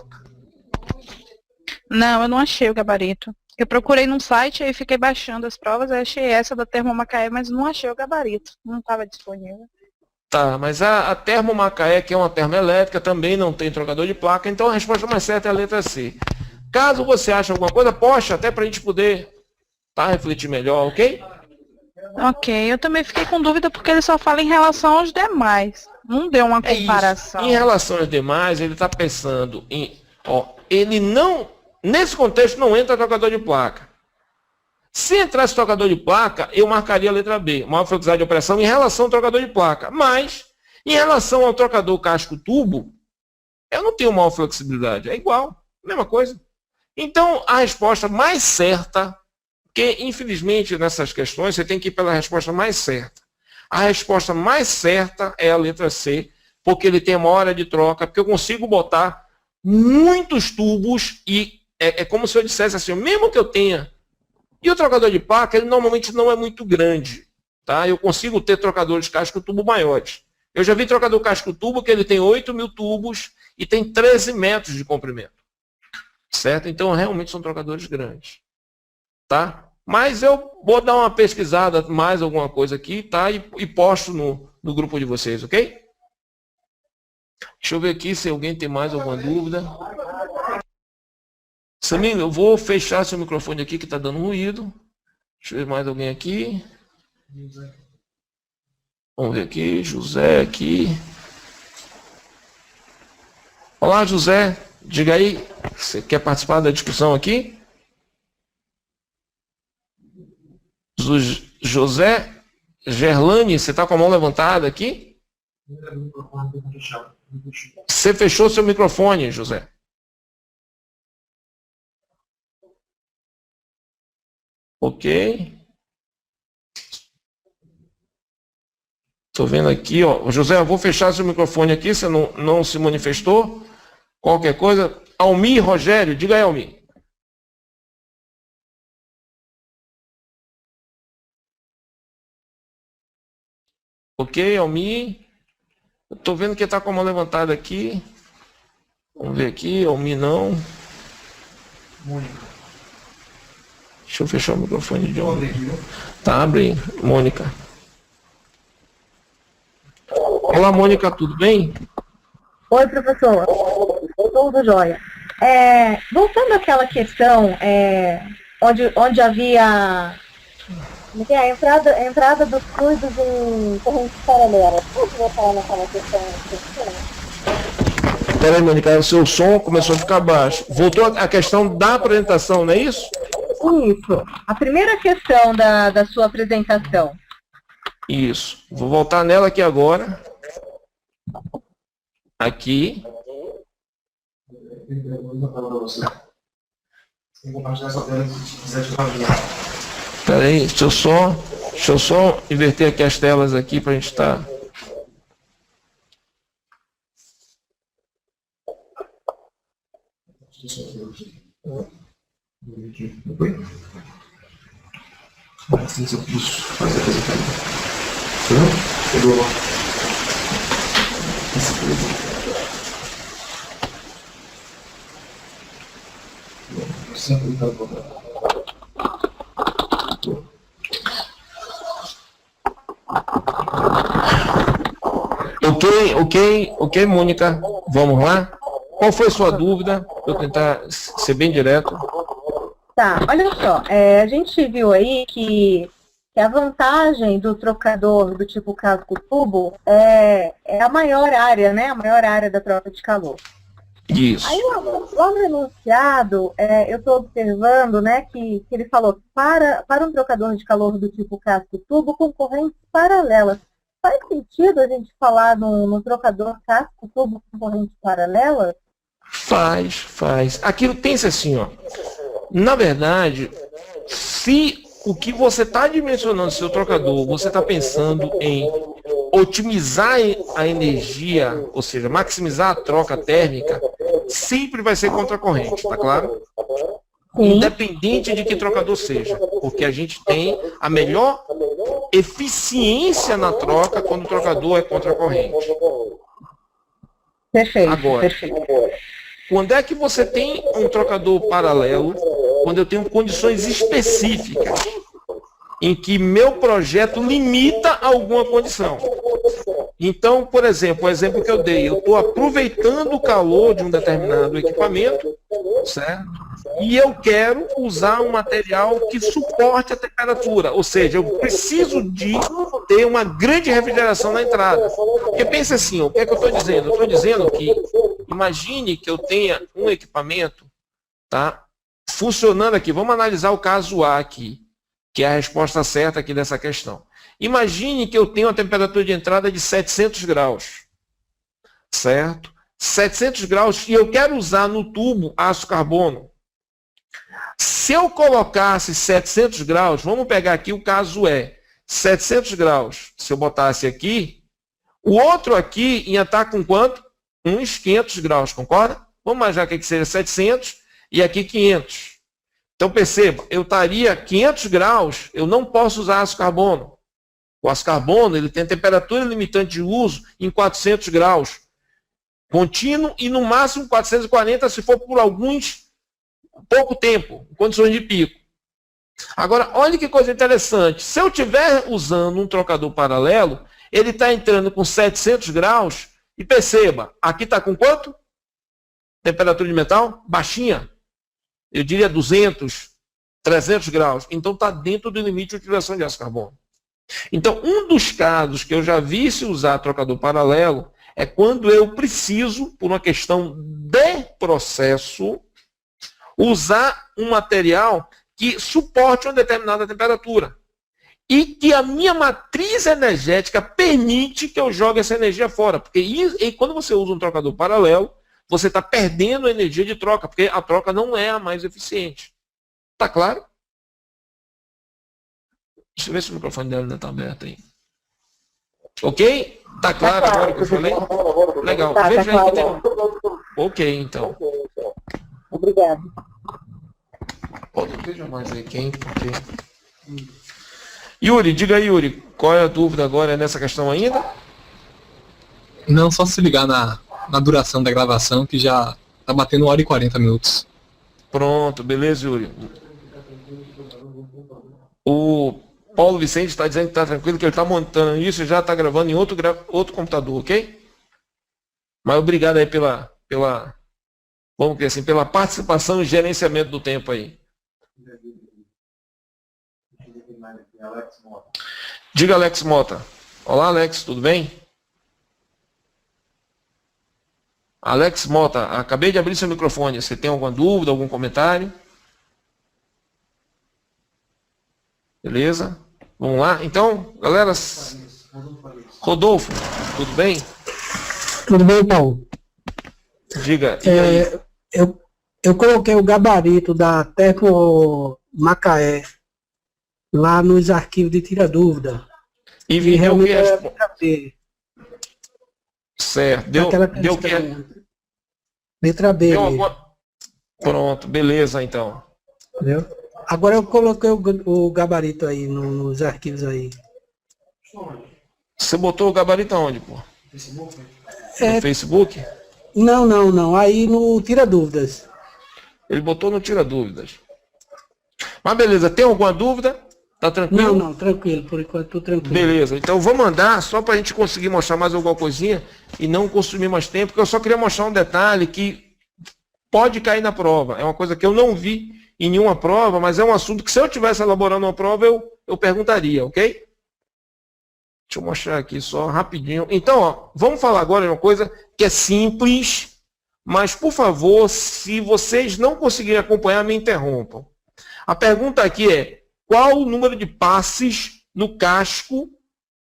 Não, eu não achei o gabarito. Eu procurei num site, aí fiquei baixando as provas, aí achei essa da Termomacaé, mas não achei o gabarito. Não estava disponível. Tá, mas a Termomacaé, que é uma termoelétrica, também não tem trocador de placa, então a resposta mais certa é a letra C. Caso você ache alguma coisa, poste até para a gente poder refletir melhor, ok? Ok, eu também fiquei com dúvida porque ele só fala em relação aos demais. Não deu uma comparação. Em relação aos demais, ele está pensando em... ele não... Nesse contexto não entra trocador de placa. Se entrasse trocador de placa, eu marcaria a letra B, maior velocidade de operação em relação ao trocador de placa. Mas, em relação ao trocador casco-tubo, eu não tenho maior flexibilidade. É igual, mesma coisa. Então, a resposta mais certa, porque infelizmente nessas questões você tem que ir pela resposta mais certa. A resposta mais certa é a letra C, porque ele tem uma hora de troca, porque eu consigo botar muitos tubos e é como se eu dissesse assim, mesmo que eu tenha. E o trocador de placa, ele normalmente não é muito grande. Tá? Eu consigo ter trocadores casco-tubo maiores. Eu já vi trocador casco-tubo que ele tem 8.000 tubos e tem 13 metros de comprimento. Certo? Então, realmente são trocadores grandes. Tá? Mas eu vou dar uma pesquisada, mais alguma coisa aqui, tá? E posto no grupo de vocês, ok? Deixa eu ver aqui se alguém tem mais alguma dúvida. Samir, eu vou fechar seu microfone aqui que está dando ruído. Deixa eu ver mais alguém aqui. Vamos ver aqui, José aqui. Olá, José. Diga aí, você quer participar da discussão aqui? José Gerlane, você está com a mão levantada aqui? Você fechou seu microfone, José. Ok. Estou vendo aqui, ó. José, eu vou fechar seu microfone aqui, você não se manifestou. Qualquer coisa. Almir Rogério, diga aí, Almir. Ok, Almir. Eu estou vendo que está com a mão levantada aqui. Vamos ver aqui, Almir não. Mônica. Deixa eu fechar o microfone de Almir. Tá, abre, Mônica. Olá, Mônica, tudo bem? Oi, professor. Tudo jóia. Voltando àquela questão, onde havia a entrada dos fluidos em correntes paralelas. Pode voltar naquela questão? Peraí, Mônica, o seu som começou a ficar baixo. Voltou a questão da apresentação, não é isso? Isso. A primeira questão da sua apresentação. Isso. Vou voltar nela aqui agora. Aqui. Peraí, deixa eu só inverter aqui as telas aqui para a gente estar... Ok, Mônica, vamos lá? Qual foi a sua dúvida? Vou tentar ser bem direto. Tá, olha só, a gente viu aí que a vantagem do trocador do tipo casco-tubo é a maior área, né? A maior área da troca de calor. Isso. Aí, lá no enunciado, eu estou observando, né, que ele falou que para um trocador de calor do tipo casco-tubo, com correntes paralelas. Faz sentido a gente falar no trocador casco-tubo com correntes paralelas? Faz. Aquilo pensa assim, ó. Na verdade, se o que você está dimensionando seu trocador, você está pensando em otimizar a energia, ou seja, maximizar a troca térmica, sempre vai ser contracorrente, tá claro? Sim. Independente de que trocador seja, porque a gente tem a melhor eficiência na troca quando o trocador é contracorrente. Perfeito, Agora, perfeito. quando é que você tem um trocador paralelo? Quando eu tenho condições específicas, em que meu projeto limita alguma condição. Então, por exemplo, o exemplo que eu dei, eu estou aproveitando o calor de um determinado equipamento, certo? E eu quero usar um material que suporte a temperatura, ou seja, eu preciso de ter uma grande refrigeração na entrada. Porque pensa assim, o que é que eu estou dizendo? Eu estou dizendo que, imagine que eu tenha um equipamento, tá, funcionando aqui, vamos analisar o caso A aqui. que é a resposta certa aqui dessa questão. Imagine que eu tenho a temperatura de entrada de 700 graus, certo? 700 graus e eu quero usar no tubo ácido carbono. Se eu colocasse 700 graus, vamos pegar aqui o caso 700 graus. Se eu botasse aqui, o outro aqui ia estar com quanto? Uns 500 graus, concorda? Vamos imaginar que aqui seja 700 e aqui 500. Então perceba, eu estaria 500 graus, eu não posso usar ácido carbono. O ácido carbono ele tem temperatura limitante de uso em 400 graus. Contínuo e no máximo 440 se for por pouco tempo, em condições de pico. Agora, olha que coisa interessante. Se eu estiver usando um trocador paralelo, ele está entrando com 700 graus e perceba, aqui está com quanto? Temperatura de metal? Baixinha. Eu diria 200, 300 graus. Então está dentro do limite de utilização de ácido carbono. Então, um dos casos que eu já vi se usar trocador paralelo é quando eu preciso, por uma questão de processo, usar um material que suporte uma determinada temperatura. E que a minha matriz energética permite que eu jogue essa energia fora. Porque quando você usa um trocador paralelo, você está perdendo energia de troca, porque a troca não é a mais eficiente. Tá claro? Deixa eu ver se o microfone dela ainda está aberto aí. Ok? Tá claro agora o que eu falei? Legal. Veja aí que tem... Ok, então. Obrigado. Veja mais aí quem, porque... Yuri, diga aí, Yuri, qual é a dúvida agora nessa questão ainda? Não, só se ligar na duração da gravação, que já tá batendo 1 hora e 40 minutos. Pronto, beleza, Yuri. O Paulo Vicente está dizendo que está tranquilo, que ele está montando isso e já está gravando em outro computador, ok? Mas obrigado aí pela, vamos dizer assim, pela participação e gerenciamento do tempo aí. Diga, Alex Mota. Olá, Alex, tudo bem? Alex Mota, acabei de abrir seu microfone. Você tem alguma dúvida, algum comentário? Beleza? Vamos lá? Então, galera, Rodolfo, tudo bem? Tudo bem, Paulo? Diga. E aí? Eu coloquei o gabarito da Termo Macaé lá nos arquivos de tira dúvida. E deu o que? Certo. Deu o que? Letra B. Pronto, beleza então. Entendeu? Agora eu coloquei o gabarito aí nos arquivos aí. Você botou o gabarito aonde, pô? No Facebook? Não. Aí no Tira Dúvidas. Ele botou no Tira Dúvidas. Mas beleza, tem alguma dúvida? Tá tranquilo? Não, tranquilo, por enquanto tô tranquilo. Beleza, então vou mandar só para a gente conseguir mostrar mais alguma coisinha e não consumir mais tempo, porque eu só queria mostrar um detalhe que pode cair na prova. É uma coisa que eu não vi em nenhuma prova, mas é um assunto que se eu estivesse elaborando uma prova, eu perguntaria, ok? Deixa eu mostrar aqui só rapidinho. Então, ó, vamos falar agora de uma coisa que é simples, mas, por favor, se vocês não conseguirem acompanhar, me interrompam. A pergunta aqui é, qual o número de passes no casco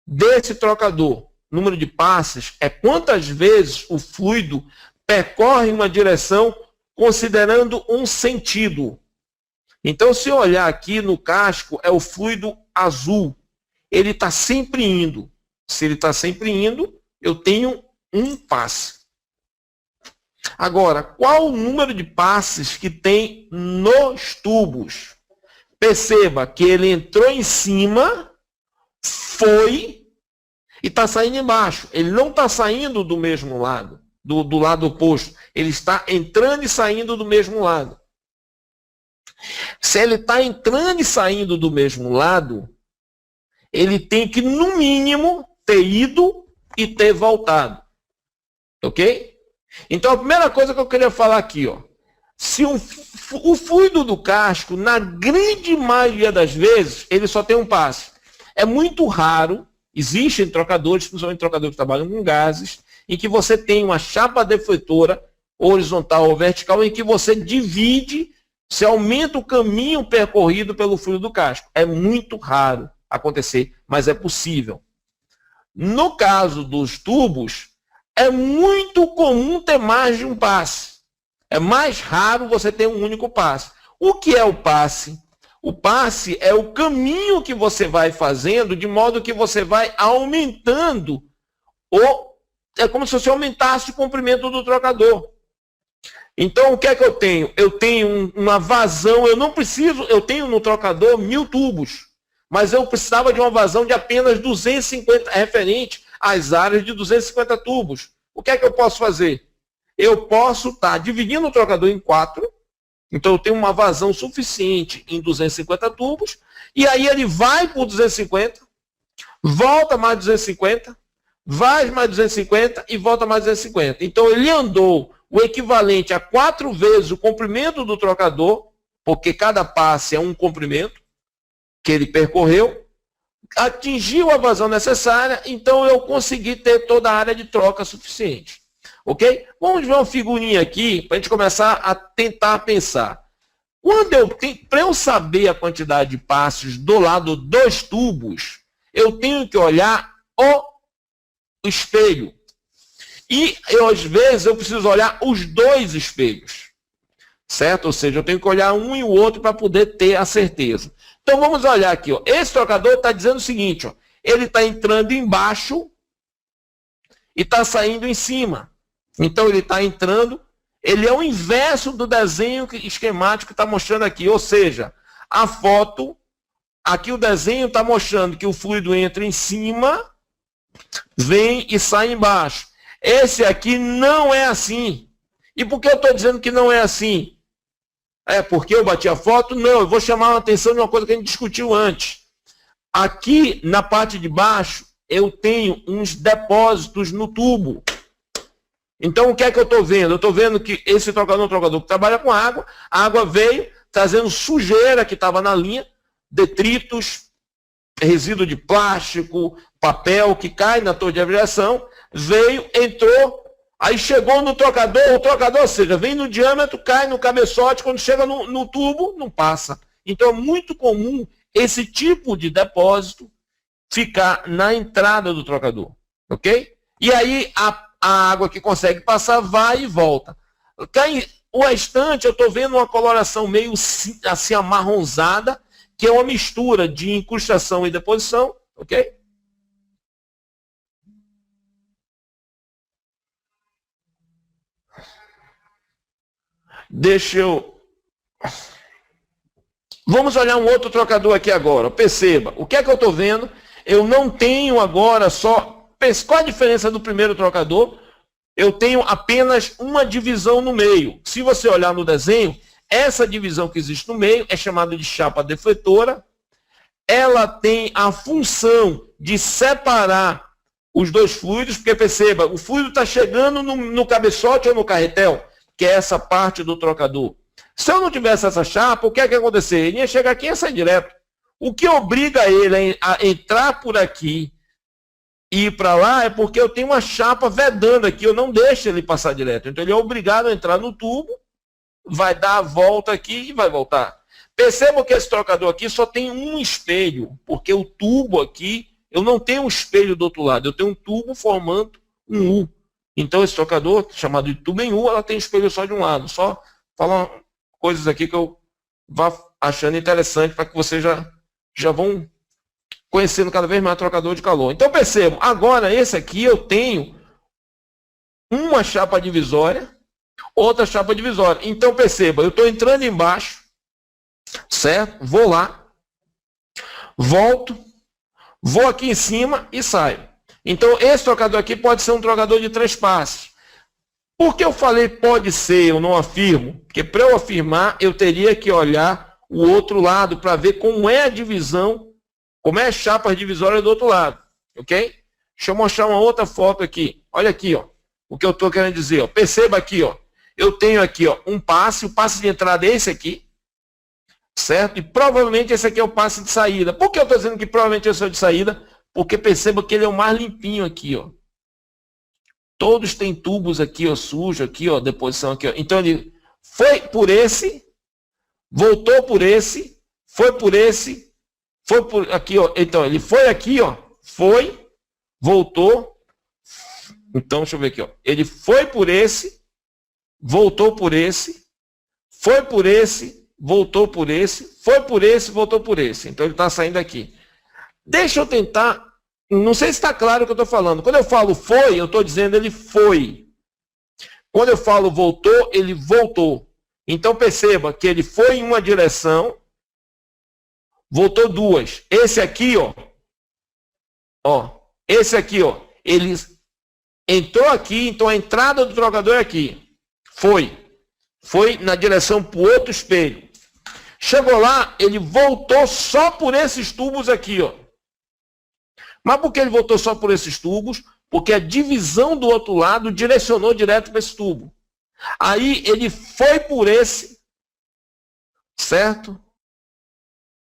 desse trocador? O número de passes é quantas vezes o fluido percorre uma direção considerando um sentido. Então, se eu olhar aqui no casco, é o fluido azul. Ele está sempre indo. Se ele está sempre indo, eu tenho um passe. Agora, qual o número de passes que tem nos tubos? Perceba que ele entrou em cima, foi e está saindo embaixo. Ele não está saindo do mesmo lado, do lado oposto. Ele está entrando e saindo do mesmo lado. Se ele está entrando e saindo do mesmo lado, ele tem que, no mínimo, ter ido e ter voltado. Ok? Então, a primeira coisa que eu queria falar aqui, ó. Se o fluido do casco, na grande maioria das vezes, ele só tem um passe. É muito raro, existem trocadores, principalmente trocadores que trabalham com gases, em que você tem uma chapa defletora, horizontal ou vertical, em que você divide Você aumenta o caminho percorrido pelo fluido do casco. É muito raro acontecer, mas é possível. No caso dos tubos, é muito comum ter mais de um passe. É mais raro você ter um único passe. O que é o passe? O passe é o caminho que você vai fazendo, de modo que você vai aumentando é como se você aumentasse o comprimento do trocador. Então, o que é que eu tenho? Eu tenho uma vazão, eu tenho no trocador 1000 tubos, mas eu precisava de uma vazão de apenas 250, referente às áreas de 250 tubos. O que é que eu posso fazer? Eu posso estar dividindo o trocador em 4, então eu tenho uma vazão suficiente em 250 tubos, e aí ele vai por 250, volta mais 250, vai mais 250 e volta mais 250. Então ele andou o equivalente a 4 vezes o comprimento do trocador, porque cada passe é um comprimento que ele percorreu, atingiu a vazão necessária, então eu consegui ter toda a área de troca suficiente. Ok? Vamos ver uma figurinha aqui, para a gente começar a tentar pensar. Para eu saber a quantidade de passes do lado dos tubos, eu tenho que olhar o espelho. E às vezes eu preciso olhar os dois espelhos. Certo? Ou seja, eu tenho que olhar um e o outro para poder ter a certeza. Então vamos olhar aqui. Ó. Esse trocador está dizendo o seguinte. Ó, ele está entrando embaixo e está saindo em cima. Então ele está entrando. Ele é o inverso do desenho esquemático que está mostrando aqui. Ou seja, a foto, aqui o desenho está mostrando que o fluido entra em cima, vem e sai embaixo. Esse aqui não é assim. E por que eu estou dizendo que não é assim? É porque eu bati a foto? Não, eu vou chamar a atenção de uma coisa que a gente discutiu antes. Aqui, na parte de baixo, eu tenho uns depósitos no tubo. Então, o que é que eu estou vendo? Eu estou vendo que esse trocador é um trocador que trabalha com água. A água veio trazendo sujeira que estava na linha, detritos, resíduo de plástico, papel que cai na torre de aviação, veio, entrou, aí chegou no trocador, o trocador, ou seja, vem no diâmetro, cai no cabeçote, quando chega no tubo, não passa. Então é muito comum esse tipo de depósito ficar na entrada do trocador, ok? E aí a água que consegue passar vai e volta. O restante eu estou vendo uma coloração meio assim amarronzada, que é uma mistura de incrustação e deposição, ok? Vamos olhar um outro trocador aqui agora. Perceba, o que é que eu estou vendo? Eu não tenho agora só... Qual a diferença do primeiro trocador? Eu tenho apenas uma divisão no meio. Se você olhar no desenho, essa divisão que existe no meio é chamada de chapa defletora. Ela tem a função de separar os dois fluidos, porque perceba, o fluido está chegando no cabeçote ou no carretel, que é essa parte do trocador. Se eu não tivesse essa chapa, o que é que ia acontecer? Ele ia chegar aqui e ia sair direto. O que obriga ele a entrar por aqui e ir para lá é porque eu tenho uma chapa vedando aqui, eu não deixo ele passar direto. Então ele é obrigado a entrar no tubo, vai dar a volta aqui e vai voltar. Percebam que esse trocador aqui só tem um espelho, porque o tubo aqui, eu não tenho um espelho do outro lado, eu tenho um tubo formando um U. Então esse trocador, chamado de tubo em U, ela tem espelho só de um lado. Só falar coisas aqui que eu vá achando interessante para que vocês já vão conhecendo cada vez mais trocador de calor. Então percebam, agora esse aqui eu tenho uma chapa divisória, outra chapa divisória. Então perceba, eu estou entrando embaixo, certo? Vou lá, volto, vou aqui em cima e saio. Então esse trocador aqui pode ser um trocador de 3 passes. Por que eu falei pode ser, eu não afirmo? Porque para eu afirmar, eu teria que olhar o outro lado para ver como é a divisão, como é a chapa divisória do outro lado, ok? Deixa eu mostrar uma outra foto aqui. Olha aqui, ó, o que eu estou querendo dizer. Ó. Perceba aqui, ó, eu tenho aqui ó, um passe, o passe de entrada é esse aqui, certo? E provavelmente esse aqui é o passe de saída. Por que eu estou dizendo que provavelmente esse é o de saída? Porque perceba que ele é o mais limpinho aqui, ó. Todos têm tubos aqui, ó, sujo aqui, ó, deposição aqui, ó. Então ele foi por esse, voltou por esse, foi por esse, foi por aqui, ó. Então, ele foi aqui, ó, foi, voltou. Então, deixa eu ver aqui, ó. Ele foi por esse, voltou por esse, foi por esse, voltou por esse, foi por esse, voltou por esse. Então, ele está saindo aqui. Deixa eu tentar, não sei se está claro o que eu estou falando. Quando eu falo foi, eu estou dizendo ele foi. Quando eu falo voltou, ele voltou. Então, perceba que ele foi em uma direção, voltou duas. Esse aqui, ó, esse aqui, ó, ele entrou aqui, então a entrada do trocador é aqui. Foi na direção para o outro espelho. Chegou lá, ele voltou só por esses tubos aqui, ó. Mas por que ele voltou só por esses tubos? Porque a divisão do outro lado direcionou direto para esse tubo. Aí ele foi por esse, certo?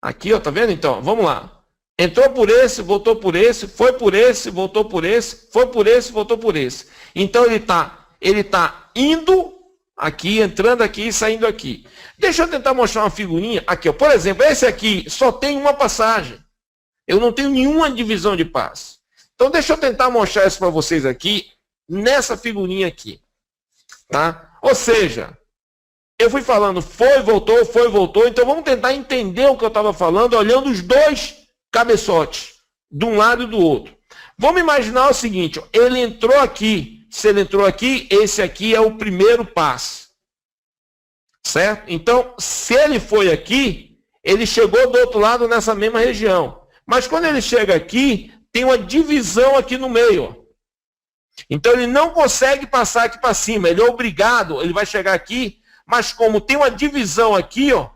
Aqui, ó, tá vendo? Então, vamos lá. Entrou por esse, voltou por esse, foi por esse, voltou por esse, foi por esse, voltou por esse. Então ele tá indo aqui, entrando aqui e saindo aqui. Deixa eu tentar mostrar uma figurinha aqui, ó. Por exemplo, esse aqui só tem uma passagem. Eu não tenho nenhuma divisão de passe. Então deixa eu tentar mostrar isso para vocês aqui nessa figurinha aqui, tá? Ou seja, eu fui falando foi, voltou. Então vamos tentar entender o que eu estava falando olhando os dois cabeçotes, de um lado e do outro. Vamos imaginar o seguinte, ó, ele entrou aqui. Se ele entrou aqui, esse aqui é o primeiro passe. Certo? Então, se ele foi aqui, ele chegou do outro lado nessa mesma região. Mas quando ele chega aqui, tem uma divisão aqui no meio. Ó. Então ele não consegue passar aqui para cima. Ele é obrigado, ele vai chegar aqui, mas como tem uma divisão aqui, ó,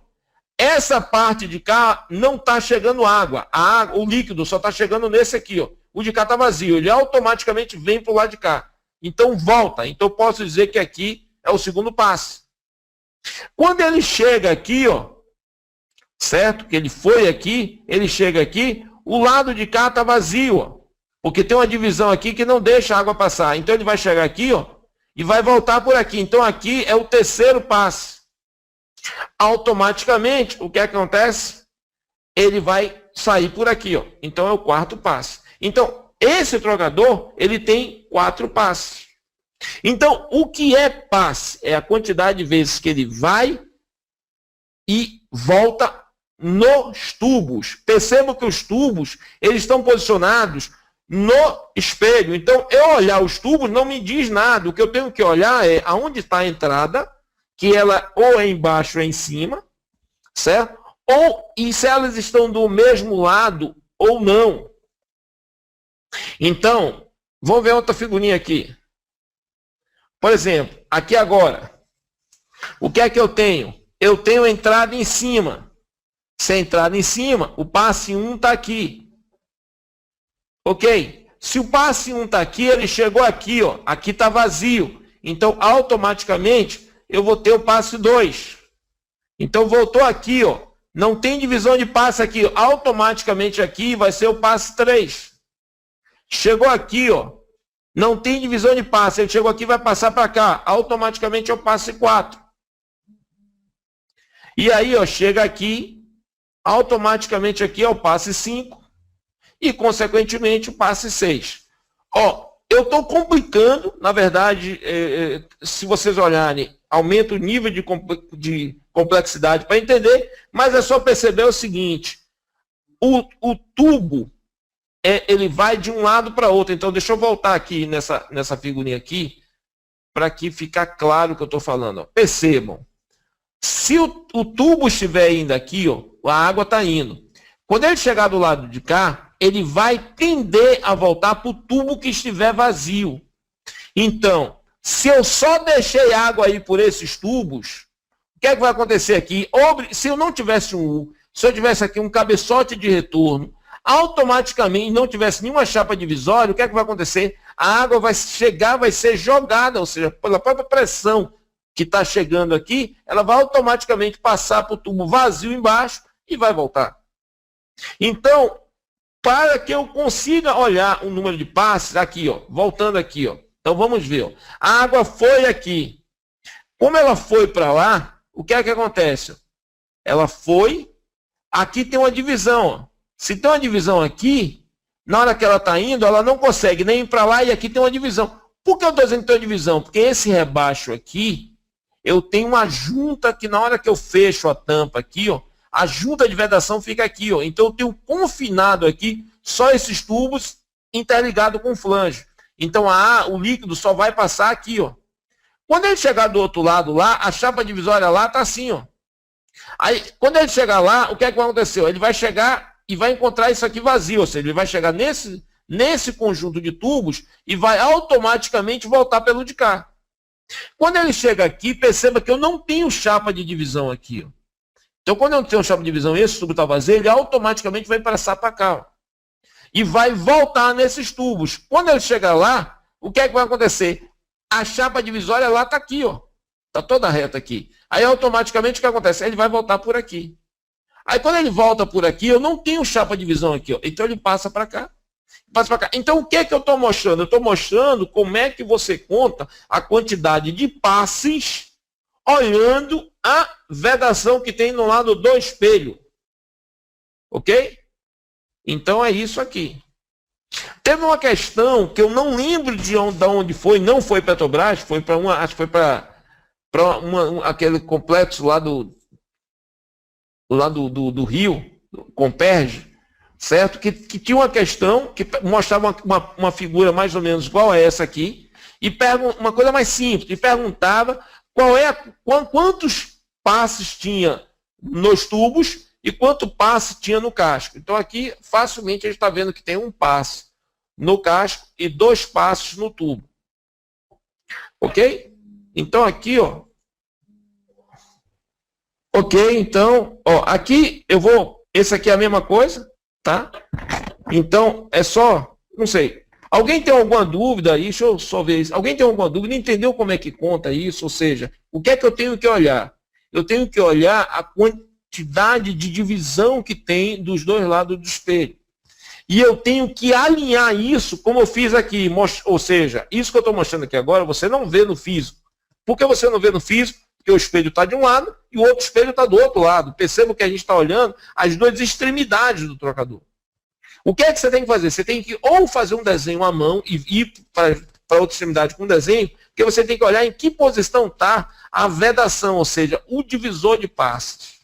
essa parte de cá não está chegando água. O líquido só está chegando nesse aqui. Ó. O de cá está vazio. Ele automaticamente vem para o lado de cá. Então volta. Então eu posso dizer que aqui é o segundo passe. Quando ele chega aqui, ó, certo? Que ele foi aqui, ele chega aqui, o lado de cá está vazio, ó, porque tem uma divisão aqui que não deixa a água passar. Então ele vai chegar aqui, ó, e vai voltar por aqui. Então aqui é o terceiro passe. Automaticamente, o que acontece? Ele vai sair por aqui, ó. Então é o quarto passe. Então, esse trocador, ele tem 4 passes. Então, o que é passe? É a quantidade de vezes que ele vai e volta nos tubos. Percebam que os tubos, eles estão posicionados no espelho. Então, eu olhar os tubos não me diz nada. O que eu tenho que olhar é aonde está a entrada, que ela ou é embaixo ou é em cima, certo? E se elas estão do mesmo lado ou não. Então, vamos ver outra figurinha aqui. Por exemplo, aqui agora, o que é que eu tenho? Eu tenho a entrada em cima. Se a entrada em cima, o passe 1 está aqui. Ok? Se o passe 1 está aqui, ele chegou aqui, ó. Aqui está vazio. Então, automaticamente, eu vou ter o passe 2. Então, voltou aqui, ó. Não tem divisão de passe aqui. Automaticamente aqui vai ser o passe 3. Chegou aqui, ó. Não tem divisão de passe. Ele chegou aqui e vai passar para cá. Automaticamente é o passe 4. E aí, ó, chega aqui. Automaticamente aqui é o passe 5 e, consequentemente, o passe 6. Ó, eu estou complicando, na verdade, se vocês olharem, aumenta o nível de complexidade para entender, mas é só perceber o seguinte, o tubo, ele vai de um lado para outro. Então, deixa eu voltar aqui nessa figurinha aqui, para que ficar claro o que eu estou falando. Ó. Percebam, se o tubo estiver indo aqui, ó, a água está indo. Quando ele chegar do lado de cá, ele vai tender a voltar para o tubo que estiver vazio. Então, se eu só deixei água aí por esses tubos, o que é que vai acontecer aqui? Se eu não tivesse se eu tivesse aqui um cabeçote de retorno, automaticamente não tivesse nenhuma chapa divisória, o que é que vai acontecer? A água vai chegar, vai ser jogada, ou seja, pela própria pressão que está chegando aqui, ela vai automaticamente passar para o tubo vazio embaixo e vai voltar. Então, para que eu consiga olhar o número de passes, aqui, ó, voltando aqui, ó. Então vamos ver, ó. A água foi aqui. Como ela foi para lá, o que é que acontece? ela foi, aqui tem uma divisão. Ó. Se tem uma divisão aqui, na hora que ela está indo, ela não consegue nem ir para lá e aqui tem uma divisão. Por que eu estou dizendo que tem uma divisão? Porque esse rebaixo aqui, eu tenho uma junta que na hora que eu fecho a tampa aqui, ó, a junta de vedação fica aqui. Ó. Então eu tenho confinado aqui só esses tubos interligados com flange. Então o líquido só vai passar aqui. Ó. Quando ele chegar do outro lado lá, a chapa divisória lá está assim. Ó. Aí, quando ele chegar lá, o que é que vai acontecer? Ele vai chegar e vai encontrar isso aqui vazio. Ou seja, ele vai chegar nesse conjunto de tubos e vai automaticamente voltar pelo de cá. Quando ele chega aqui, perceba que eu não tenho chapa de divisão aqui. Ó. Então, quando eu não tenho chapa de divisão e esse tubo está vazio, ele automaticamente vai passar para cá. Ó. E vai voltar nesses tubos. Quando ele chegar lá, o que é que vai acontecer? A chapa divisória lá está aqui. Está toda reta aqui. Aí, automaticamente, o que acontece? Ele vai voltar por aqui. Aí, quando ele volta por aqui, eu não tenho chapa de divisão aqui. Ó. Então, ele passa para cá. Passa para cá. Então, o que é que eu estou mostrando? Eu estou mostrando como é que você conta a quantidade de passes olhando a vedação que tem no lado do espelho. Ok? Então, é isso aqui. Teve uma questão que eu não lembro de onde foi, não foi Petrobras, foi para acho que foi para aquele complexo lá do Rio, Comperge, certo? Que tinha uma questão que mostrava uma figura mais ou menos igual a essa aqui, e uma coisa mais simples, e perguntava quantos passes tinha nos tubos e quanto passe tinha no casco. Então aqui, facilmente, a gente está vendo que tem um passe no casco e 2 passos no tubo. Ok? Então aqui, ó. Ok, então, ó, aqui eu vou... Esse aqui é a mesma coisa, tá? Então, é só... Não sei. Alguém tem alguma dúvida aí? Deixa eu só ver isso. Alguém tem alguma dúvida? Entendeu como é que conta isso? Ou seja, o que é que eu tenho que olhar? Eu tenho que olhar a quantidade de divisão que tem dos dois lados do espelho. E eu tenho que alinhar isso como eu fiz aqui. Ou seja, isso que eu estou mostrando aqui agora, você não vê no físico. Por que você não vê no físico? Porque o espelho está de um lado e o outro espelho está do outro lado. Perceba que a gente está olhando as duas extremidades do trocador. O que é que você tem que fazer? Você tem que ou fazer um desenho à mão e ir para outra extremidade com um desenho, porque você tem que olhar em que posição está a vedação, ou seja, o divisor de passes.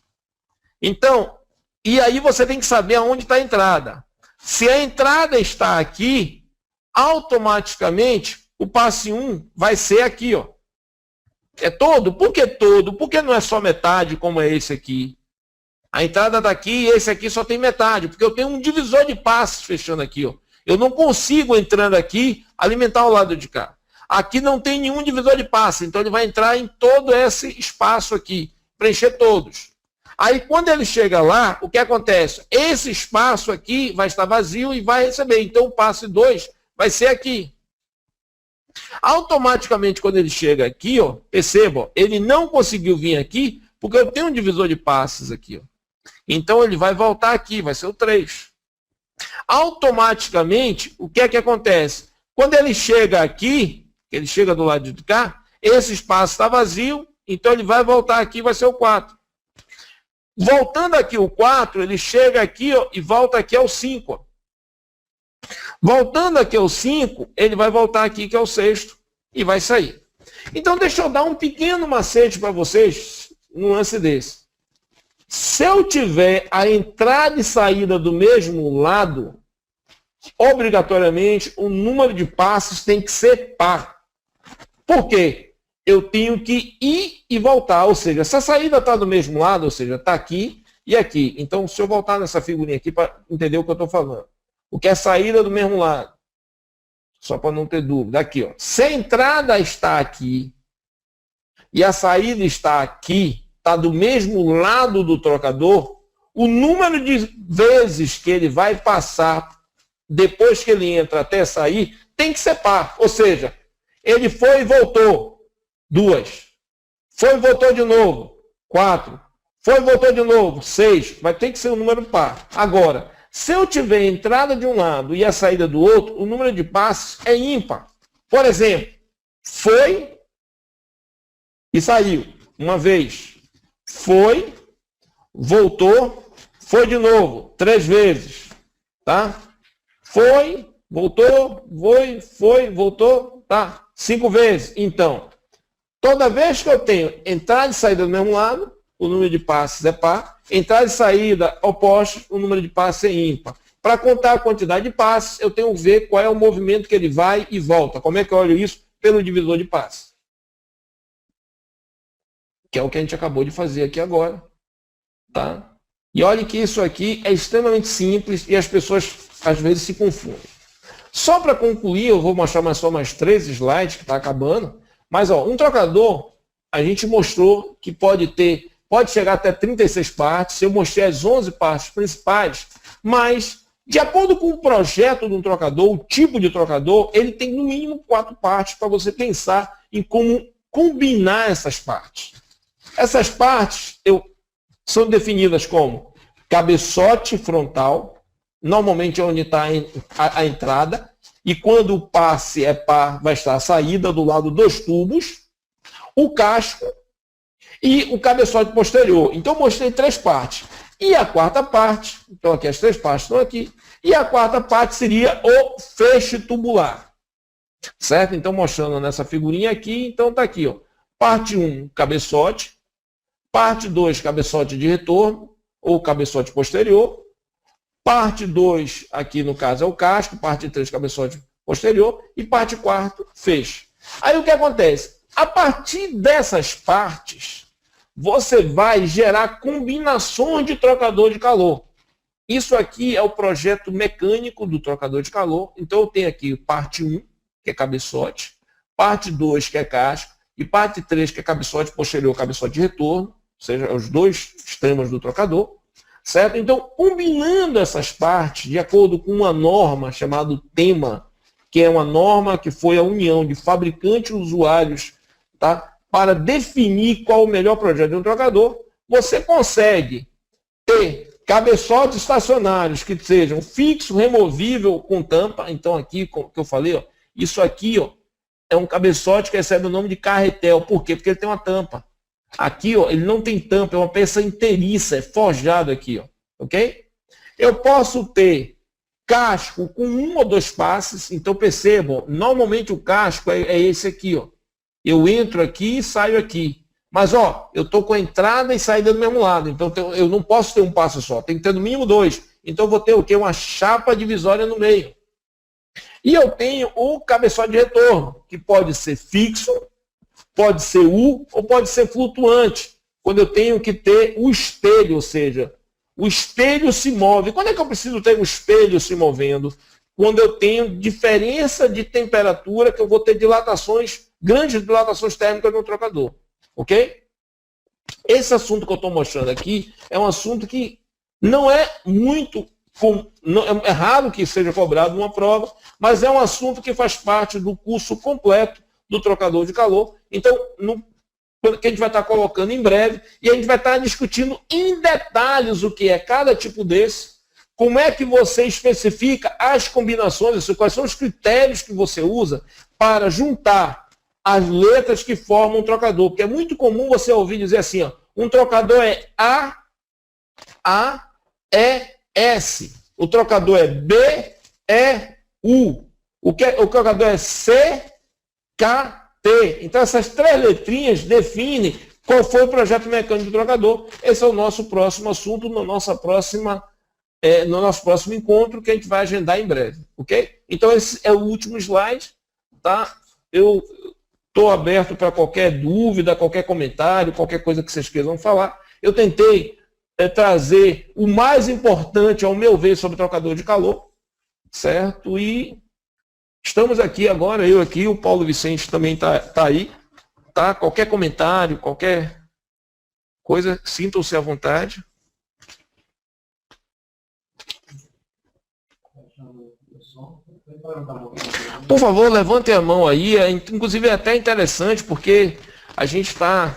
Então, e aí você tem que saber aonde está a entrada. Se a entrada está aqui, automaticamente o passe 1 vai ser aqui, ó. É todo? Por que todo? Por que não é só metade como é esse aqui? A entrada está aqui e esse aqui só tem metade, porque eu tenho um divisor de passes fechando aqui, ó. Eu não consigo, entrando aqui, alimentar o lado de cá. Aqui não tem nenhum divisor de passes, então ele vai entrar em todo esse espaço aqui, preencher todos. Aí, quando ele chega lá, o que acontece? Esse espaço aqui vai estar vazio e vai receber. Então, o passe 2 vai ser aqui. Automaticamente, quando ele chega aqui, ó, perceba, ó, ele não conseguiu vir aqui, porque eu tenho um divisor de passes aqui. Ó. Então, ele vai voltar aqui, vai ser o 3. Automaticamente, o que é que acontece? Quando ele chega aqui, ele chega do lado de cá, esse espaço está vazio, então ele vai voltar aqui, vai ser o 4. Voltando aqui o 4, ele chega aqui, ó, e volta aqui ao 5. Ó. Voltando aqui ao 5, ele vai voltar aqui, que é o 6º, e vai sair. Então, deixa eu dar um pequeno macete para vocês, num lance desse. Se eu tiver a entrada e saída do mesmo lado, obrigatoriamente, o número de passos tem que ser par. Por quê? Eu tenho que ir e voltar, ou seja, se a saída está do mesmo lado, ou seja, está aqui e aqui. Então, se eu voltar nessa figurinha aqui para entender o que eu estou falando. O que é saída do mesmo lado? Só para não ter dúvida. Aqui, ó. Se a entrada está aqui e a saída está aqui, está do mesmo lado do trocador, o número de vezes que ele vai passar depois que ele entra até sair, tem que ser par. Ou seja, ele foi e voltou. 2. Foi e voltou de novo. 4. Foi e voltou de novo. 6. Vai ter que ser um número par. Agora, se eu tiver a entrada de um lado e a saída do outro, o número de passes é ímpar. Por exemplo, foi e saiu. Uma vez. Foi, voltou, foi de novo, 3 vezes, tá? Foi, voltou, foi, voltou, tá? 5 vezes. Então, toda vez que eu tenho entrada e saída do mesmo lado, o número de passes é par. Entrada e saída opostos, o número de passes é ímpar. Para contar a quantidade de passes, eu tenho que ver qual é o movimento que ele vai e volta. Como é que eu olho isso? Pelo divisor de passes. Que é o que a gente acabou de fazer aqui agora. Tá? E olhe que isso aqui é extremamente simples e as pessoas às vezes se confundem. Só para concluir, eu vou mostrar só mais 3 slides, que está acabando. Mas ó, um trocador, a gente mostrou que pode chegar até 36 partes. Eu mostrei as 11 partes principais, mas de acordo com o projeto de um trocador, o tipo de trocador, ele tem no mínimo 4 partes para você pensar em como combinar essas partes. Essas partes são definidas como cabeçote frontal, normalmente é onde está a entrada, e quando o passe é par, vai estar a saída do lado dos tubos, o casco e o cabeçote posterior. Então, eu mostrei 3 partes. E a quarta parte, então aqui as 3 partes estão aqui, e a quarta parte seria o feixe tubular. Certo? Então, mostrando nessa figurinha aqui, então está aqui, ó. Parte 1, cabeçote. Parte 2, cabeçote de retorno, ou cabeçote posterior. Parte 2, aqui no caso é o casco. Parte 3, cabeçote posterior. E parte 4, feixe. Aí o que acontece? A partir dessas partes, você vai gerar combinações de trocador de calor. Isso aqui é o projeto mecânico do trocador de calor. Então eu tenho aqui parte 1, que é cabeçote. Parte 2, que é casco. E parte 3, que é cabeçote posterior, cabeçote de retorno. Ou seja, os 2 extremos do trocador, certo? Então, combinando essas partes, de acordo com uma norma chamada tema, que é uma norma que foi a união de fabricantes e usuários, tá? Para definir qual o melhor projeto de um trocador, você consegue ter cabeçotes estacionários que sejam fixo, removível, com tampa. Então, aqui, como que eu falei, ó, isso aqui ó, é um cabeçote que recebe o nome de carretel. Por quê? Porque ele tem uma tampa. Aqui, ó, ele não tem tampa, é uma peça inteiriça, é forjado aqui, ó, ok? Eu posso ter casco com 1 ou 2 passes, então percebam, normalmente o casco é esse aqui, ó. Eu entro aqui e saio aqui. Mas, ó, eu estou com a entrada e saída do mesmo lado, então eu não posso ter um passo só, tem que ter no mínimo 2. Então eu vou ter o quê? Uma chapa divisória no meio. E eu tenho o cabeçote de retorno, que pode ser fixo, pode ser U ou pode ser flutuante, quando eu tenho que ter o espelho, ou seja, o espelho se move. Quando é que eu preciso ter o espelho se movendo? Quando eu tenho diferença de temperatura, que eu vou ter dilatações, grandes dilatações térmicas no trocador. Ok? Esse assunto que eu estou mostrando aqui é um assunto que não é muito... É raro que seja cobrado numa prova, mas é um assunto que faz parte do curso completo do trocador de calor. Então, que a gente vai estar colocando em breve, e a gente vai estar discutindo em detalhes o que é cada tipo desse, como é que você especifica as combinações, quais são os critérios que você usa para juntar as letras que formam um trocador. Porque é muito comum você ouvir dizer assim, ó, um trocador é A, E, S. O trocador é B, E, U. O trocador é C, K, T. Então, essas 3 letrinhas definem qual foi o projeto mecânico do trocador. Esse é o nosso próximo assunto, no nosso próximo encontro, que a gente vai agendar em breve. Ok? Então, esse é o último slide. Tá? Eu estou aberto para qualquer dúvida, qualquer comentário, qualquer coisa que vocês queiram falar. Eu tentei trazer o mais importante, ao meu ver, sobre o trocador de calor. Certo? E... estamos aqui agora, eu aqui, o Paulo Vicente também está aí, tá? Qualquer comentário, qualquer coisa, sintam-se à vontade. Por favor, levantem a mão aí, inclusive é até interessante, porque a gente está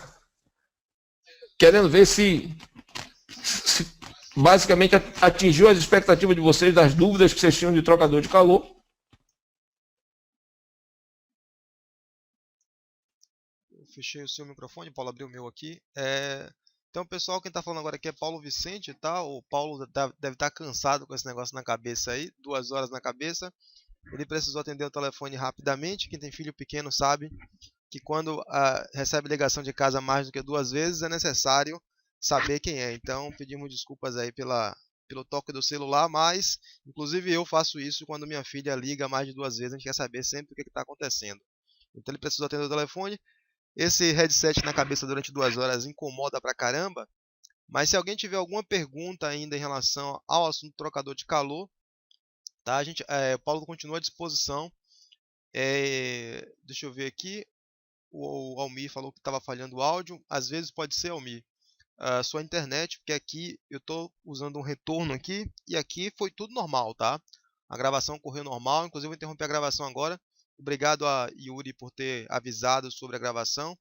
querendo ver se basicamente atingiu as expectativas de vocês, das dúvidas que vocês tinham de trocador de calor. Fechei o seu microfone, Paulo abriu o meu aqui. Então, pessoal, quem está falando agora aqui é Paulo Vicente, tá? O Paulo deve estar cansado com esse negócio na cabeça aí, 2 horas na cabeça. Ele precisou atender o telefone rapidamente. Quem tem filho pequeno sabe que quando recebe ligação de casa mais do que 2 vezes, é necessário saber quem é. Então, pedimos desculpas aí pelo toque do celular, mas, inclusive, eu faço isso quando minha filha liga mais de 2 vezes, a gente quer saber sempre o que está acontecendo. Então, ele precisou atender o telefone. Esse headset na cabeça durante 2 horas incomoda pra caramba, mas se alguém tiver alguma pergunta ainda em relação ao assunto trocador de calor, tá? O Paulo continua à disposição. Deixa eu ver aqui. O Almir falou que estava falhando o áudio. Às vezes pode ser, Almir, a sua internet, porque aqui eu estou usando um retorno aqui e aqui foi tudo normal, tá? A gravação correu normal, inclusive eu vou interromper a gravação agora. Obrigado a Yuri por ter avisado sobre a gravação,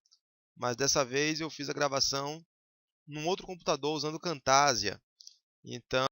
mas dessa vez eu fiz a gravação num outro computador usando o Camtasia. Então